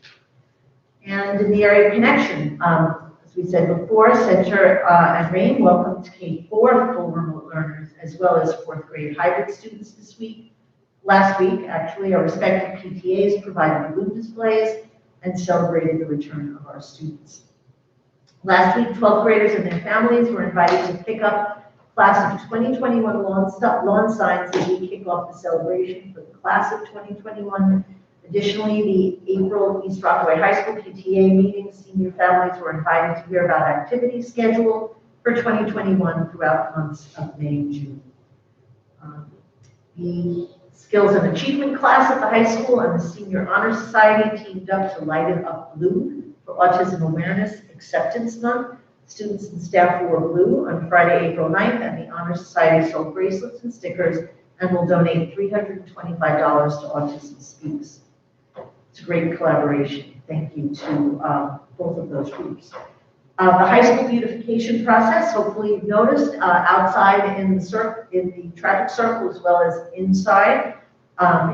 [SPEAKER 4] And in the area of connection, as we said before, Center and Rain welcomed K-4 full remote learners as well as 4th grade hybrid students this week. Last week, actually, our respective PTAs provided balloon displays and celebrated the return of our students. Last week, 12th graders and their families were invited to pick up class of 2021 lawn signs as we kick off the celebration for the class of 2021. Additionally, the April East Rockaway High School PTA meeting, senior families were invited to hear about activities scheduled for 2021 throughout the months of May and June. The Skills and Achievement class at the high school and the Senior Honor Society teamed up to light it up blue for Autism Awareness Acceptance Month. Students and staff wore blue on Friday, April 9th, and the Honor Society sold bracelets and stickers and will donate $325 to Autism Speaks. It's a great collaboration. Thank you to both of those groups. The high school beautification process, hopefully you've noticed, outside in the traffic circle as well as inside,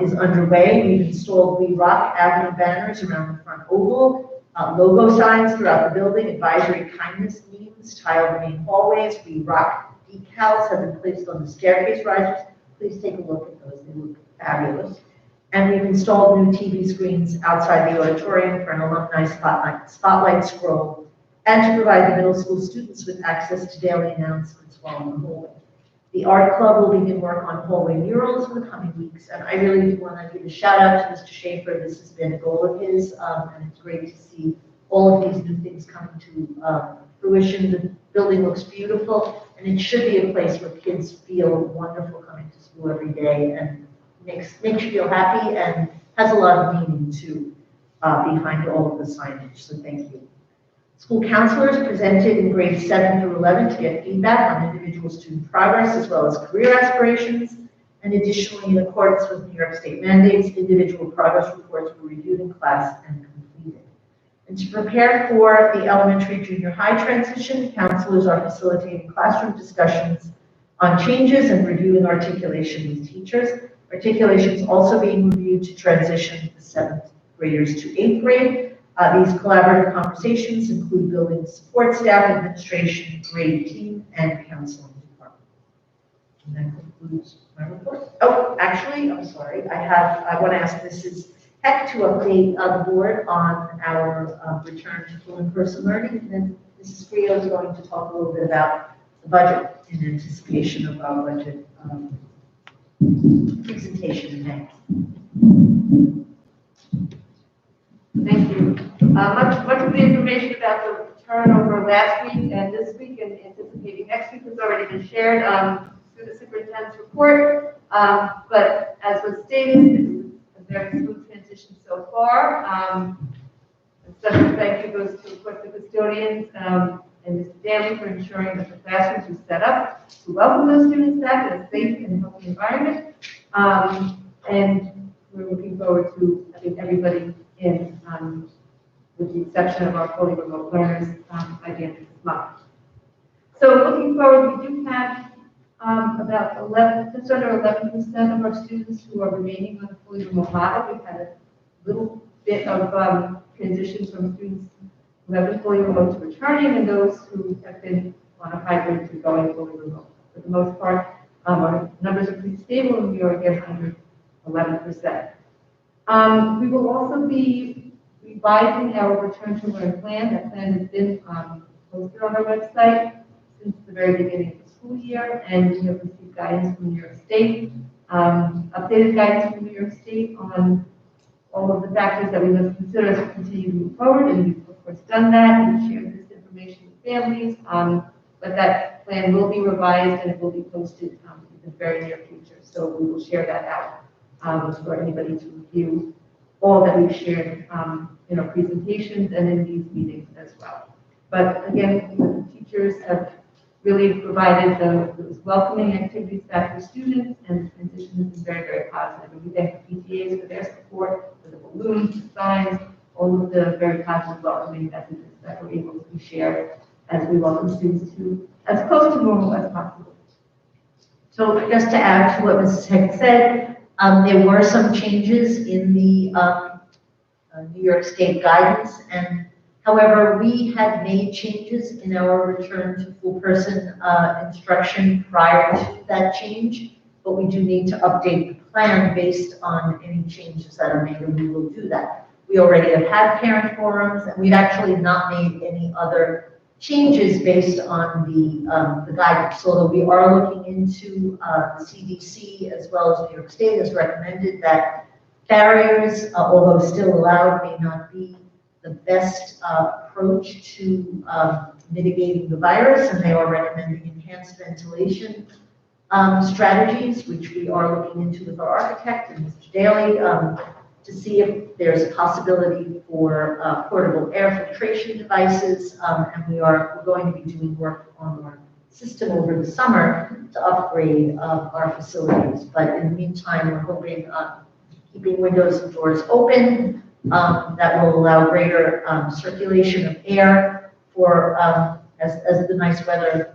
[SPEAKER 4] is underway. We've installed We Rock Avenue banners around the front oval, logo signs throughout the building, advisory kindness memes tiled the main hallways. We Rock decals have been placed on the staircase risers. Please take a look at those. They look fabulous. And we've installed new TV screens outside the auditorium for an alumni spotlight scroll, and to provide the middle school students with access to daily announcements while in the hallway. The art club will begin work on hallway murals in the coming weeks, and I really do want to give a shout out to Mr. Schaefer. This has been a goal of his, and it's great to see all of these new things coming to fruition. The building looks beautiful, and it should be a place where kids feel wonderful coming to school every day, and makes you feel happy and has a lot of meaning too behind all of the signage. So thank you. School counselors presented in grades 7 through 11 to get feedback on individual student progress as well as career aspirations. And additionally, in accordance with New York State mandates, individual progress reports were reviewed in class and completed. And to prepare for the elementary junior high transition, counselors are facilitating classroom discussions on changes and reviewing articulation with teachers. Articulation is also being reviewed to transition the 7th graders to 8th grade. These collaborative conversations include building support staff, administration, grade team, and counseling department. And that concludes my report. Oh, actually, I'm sorry. I want to ask Mrs. Heck to update the board on our return to full in-person learning. And then Mrs. Frio is going to talk a little bit about the budget in anticipation of our budget presentation in May.
[SPEAKER 10] Thank you. Much of the information about the turnover last week and this week and anticipating next week has already been shared through the superintendent's report. But as was stated, it's a very smooth transition so far. A special thank you goes to, of course, the custodians and Mr. Daly for ensuring that the classrooms were set up to welcome those students back in a safe and healthy environment. And we're looking forward to having everybody in, with the exception of our fully remote learners, by the end of this month. So looking forward, we do have about just under 11% of our students who are remaining on the fully remote model. We've had a little bit of transition from students who have been fully remote to returning and those who have been on a hybrid to going fully remote. For the most part, our numbers are pretty stable and we are again under 11%. We will also be revising our return to learn plan. That plan has been posted on our website since the very beginning of the school year, and we have received guidance from New York State, updated guidance from New York State on all of the factors that we must consider as we continue to move forward, and we've of course done that. We've shared this information with families, but that plan will be revised and it will be posted in the very near future. So we will share that out for anybody to review all that we've shared in our presentations and in these meetings as well. But again, the teachers have really provided those welcoming activities back to students, and the transition has been very, very positive. And we thank the PTAs for their support, for the balloons, the signs, all of the very positive welcoming messages that we're able to share as we welcome students to as close to normal as possible.
[SPEAKER 4] So just to add to what Mrs. Heck said, there were some changes in the New York State guidance, and however, we had made changes in our return to full person instruction prior to that change, but we do need to update the plan based on any changes that are made, and we will do that. We already have had parent forums, and we've actually not made any other changes based on the guidance, although we are looking into the CDC as well as New York State has recommended that barriers, although still allowed, may not be the best approach to mitigating the virus, and they are recommending enhanced ventilation strategies, which we are looking into with our architect and Mr. Daly to see if there's a possibility for portable air filtration devices, and we're going to be doing work on our system over the summer to upgrade our facilities. But in the meantime, we're hoping keeping windows and doors open, that will allow greater circulation of air for as the nice weather,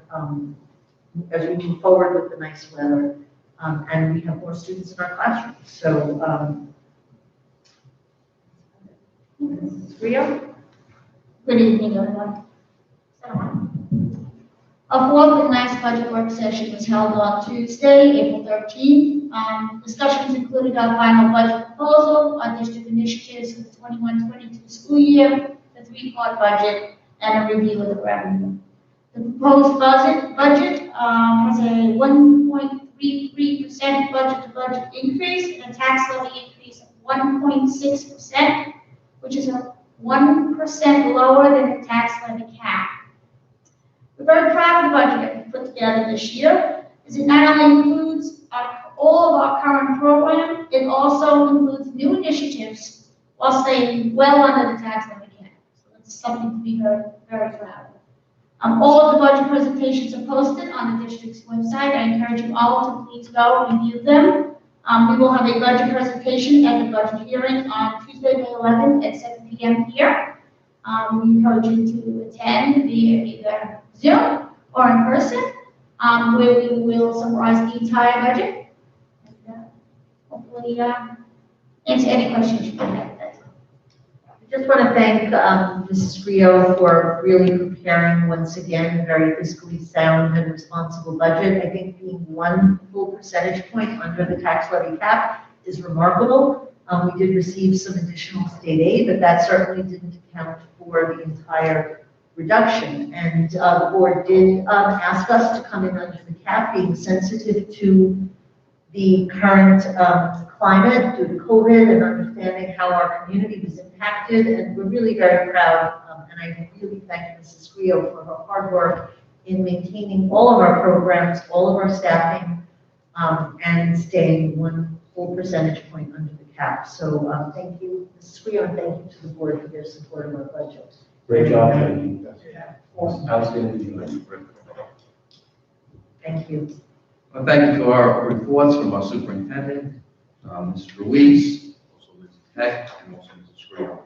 [SPEAKER 4] as we move forward with the nice weather, and we have more students in our classrooms. So, Rio?
[SPEAKER 11] Good evening, everyone. A fourth and last budget work session was held on Tuesday, April 13th. Discussions included our final budget proposal, our district initiatives for the 21-22 school year, the three-part budget, and a review of the revenue. The proposed budget has a 1.33% budget-to-budget increase and a tax levy increase of 1.6%, which is a 1% lower than the tax levy cap. We're very proud of the budget that we put together this year, as it not only includes all of our current program, it also includes new initiatives while staying well under the tax levy cap. So that's something to be very, very proud All of the budget presentations are posted on the district's website. I encourage you all to please go and view them. We will have a budget presentation at the budget hearing on Tuesday, May 11th at 7 p.m. here. We encourage you to attend via either Zoom or in person, where we will summarize the entire budget. And, hopefully, answer any questions you might have.
[SPEAKER 4] I just want to thank Mrs. Rio for really preparing, once again, a very fiscally sound and responsible budget. I think being 1 full percentage point under the tax levy cap is remarkable. We did receive some additional state aid, but that certainly didn't account for the entire reduction. And the board did ask us to come in under the cap, being sensitive to the current climate due to COVID and understanding how our community was impacted. And we're really very proud, and I really thank Mrs. Rio for her hard work in maintaining all of our programs, all of our staffing, and staying 1 full percentage point under the cap. So thank you, Mrs. Rio, and thank you to the board for their support of our budget.
[SPEAKER 1] Great job, Jenny.
[SPEAKER 2] Yeah, awesome.
[SPEAKER 1] Outstanding.
[SPEAKER 4] Thank you.
[SPEAKER 1] Well, thank you to our reports from our superintendent, Mr. Ruiz, also Mrs. Heck, and also Mrs. Scrio.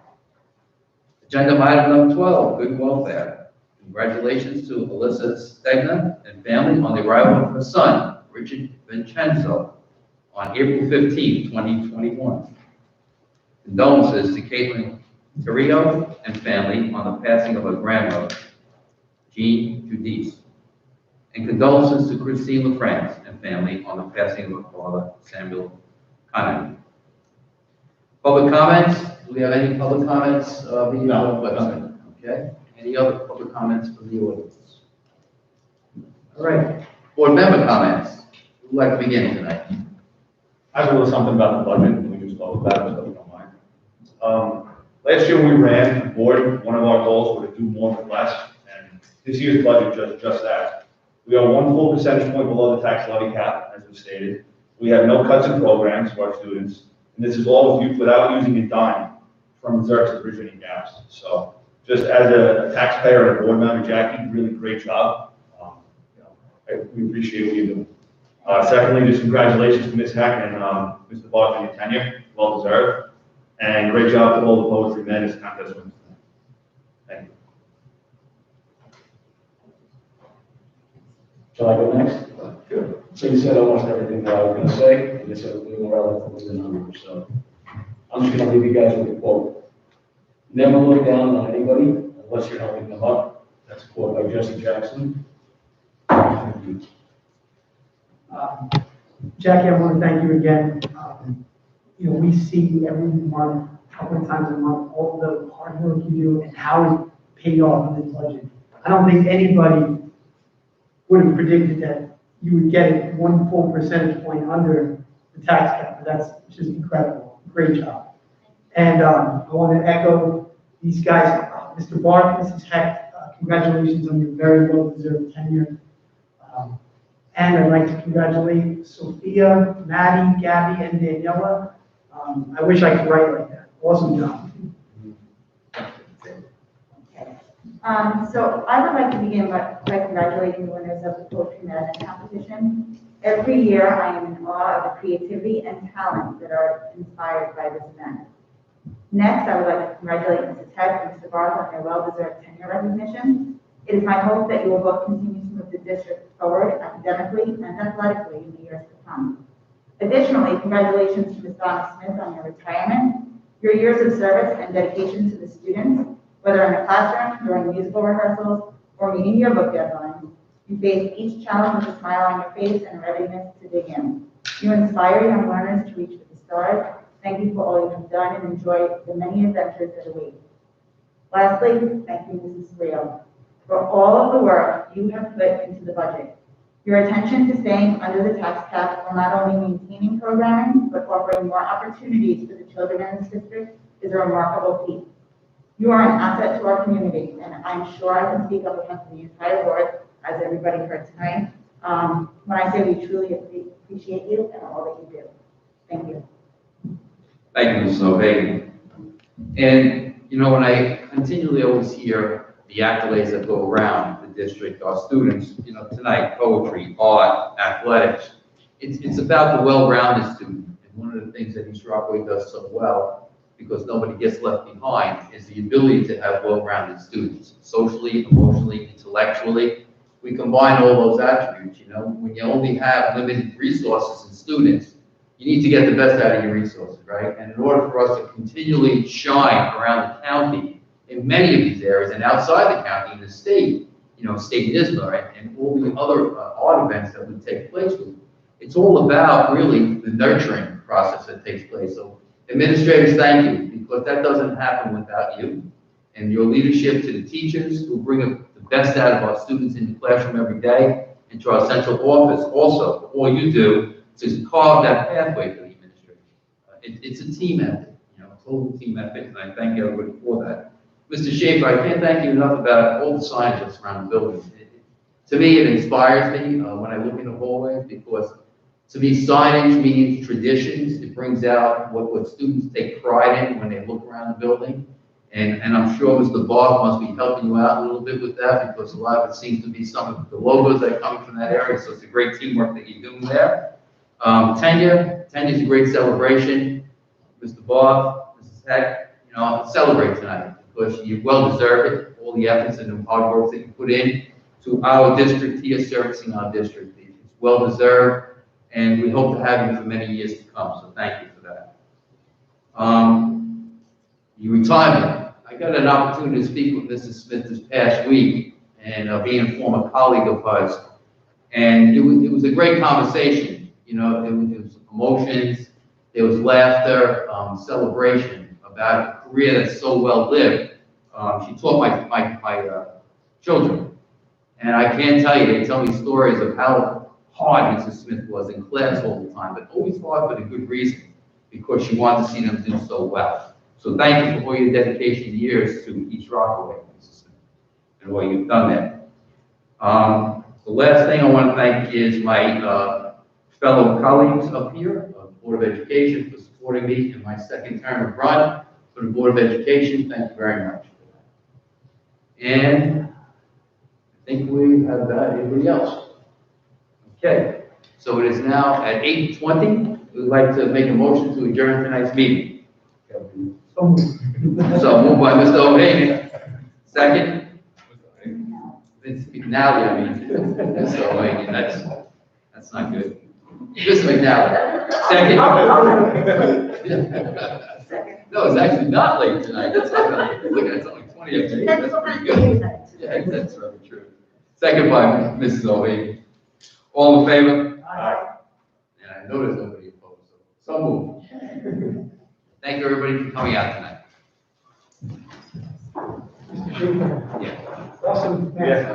[SPEAKER 1] Agenda item number 12, good welfare. Congratulations to Alyssa Stegner and family on the arrival of her son, Richard Vincenzo, on April 15, 2021. Condolences to Caitlin Carrillo and family on the passing of her grandmother, Jean Judice. And condolences to Christine LaFrance and family on the passing of her father, Samuel Connery. Public comments? Do we have any public comments via the website? Okay. Any other public comments from the audience? All right. Board member comments. Who would like to begin tonight?
[SPEAKER 12] I have a little something about the budget, and we can just talk about it, so you don't mind. Last year when we ran the board, one of our goals was to do more with less, and this year's budget does just that. We are 1 full percentage point below the tax levy cap, as we stated. We have no cuts in programs for our students, and this is all without using a dime from reserves to bridge any gaps. So, just as a taxpayer and a board member, Jackie, really great job. We appreciate what you do. Secondly, just congratulations to Ms. Heck and Mr. Barth on your tenure, well deserved, and great job to all the poetry men as contest winners. Thank you.
[SPEAKER 13] Shall I go next?
[SPEAKER 1] Sure.
[SPEAKER 13] So you said almost everything that I was going to say, and you said it more relatively the numbers. So I'm just going to leave you guys with a quote. Never look down on anybody unless you're helping them up. That's a quote by Jesse Jackson. Thank you.
[SPEAKER 2] Jackie, I want to thank you again. We see every month, a couple of times a month, all the hard work you do and how it paid off in this budget. I don't think anybody would have predicted that you would get it 1 full percentage point under the tax cap. That's just incredible. Great job. And I want to echo these guys, Mr. Barth, Mrs. Heck, congratulations on your very well-deserved tenure. And I'd like to congratulate Sophia, Maddie, Gabby, and Daniela. I wish I could write like that. Awesome job.
[SPEAKER 9] So I would like to begin by congratulating the winners of the Poetry Madness competition. Every year, I am in awe of the creativity and talent that are inspired by this event. Next, I would like to congratulate Mrs. Heck and Mr. Barth on their well-deserved tenure recognition. It is my hope that you will both continue to move the district forward academically and athletically in the years to come. Additionally, congratulations to Ms. Donna Smith on your retirement. Your years of service and dedication to the students, whether in the classroom, during musical rehearsals, or meeting yearbook deadlines, you faced each challenge with a smile on your face and a readiness to dig in. You inspire young learners to reach for the stars. Thank you for all you have done and enjoy the many adventures that await. Lastly, thank you, Mrs. Rio, for all of the work you have put into the budget. Your attention to staying under the tax cap while not only maintaining programming, but offering more opportunities for the children in this district is a remarkable feat. You are an asset to our community, and I'm sure I can speak on behalf of the entire board, as everybody heard tonight, when I say we truly appreciate you and all that you do. Thank you.
[SPEAKER 1] Thank you, Mrs. O'Hagan. And, when I continually always hear the accolades that go around, the district, our students, tonight, poetry, art, athletics. It's about the well-rounded student. And one of the things that East Rockaway does so well, because nobody gets left behind, is the ability to have well-rounded students, socially, emotionally, intellectually. We combine all those attributes, when you only have limited resources and students, you need to get the best out of your resources, right? And in order for us to continually shine around the county in many of these areas and outside the county, in the state, state NISBA, right? And all the other art events that would take place with it. It's all about really the nurturing process that takes place. So administrators, thank you, because that doesn't happen without you and your leadership to the teachers who bring the best out of our students in the classroom every day, and to our central office also, for all you do to carve that pathway for the administration. It's a team effort, a total team effort, and I thank everybody for that. Mr. Schaefer, I can't thank you enough about all the signs that's around the building. To me, it inspires me when I look in the hallways, because to me, signage means traditions. It brings out what students take pride in when they look around the building. And I'm sure Mr. Bob must be helping you out a little bit with that, because a lot of it seems to be some of the logos that are coming from that area. So it's a great teamwork that you're doing there. Tenure's a great celebration. Mr. Bob, Mrs. Heck, celebrate tonight, because you well deserve it. All the efforts and the hard work that you put in to our district here, servicing our district. It's well deserved. And we hope to have you for many years to come, so thank you for that. Your retirement. I got an opportunity to speak with Mrs. Smith this past week, and being a former colleague of hers, and it was a great conversation. There was emotions, there was laughter, celebration about a career that's so well lived. She taught my children, and I can't tell you, they tell me stories of how hard Mrs. Smith was in class all the time, but always hard for the good reason, because she wanted to see them do so well. So thank you for all your dedication years to East Rockaway, Mrs. Smith, and what you've done there. The last thing I want to thank is my fellow colleagues up here, the Board of Education, for supporting me in my second term of run for the Board of Education. Thank you very much for that. And I think we have anybody else. Okay, so it is now at 8:20. We'd like to make a motion to adjourn tonight's meeting. So moved by Mr. O'Hagan. Second? Vince McNally, I mean. Mr. O'Hagan, that's not good. Mr. McNally. Second? No, it's actually not late tonight. Look at it, it's only 20 after 8. That's pretty good. Yeah, that's really true. Second by Mrs. O'Hagan. All in favor? Aye. And I know there's nobody opposed, so moved. Thank you, everybody, for coming out tonight.
[SPEAKER 2] Mr. Schaefer.
[SPEAKER 1] Yeah.
[SPEAKER 2] Awesome.
[SPEAKER 12] Yeah.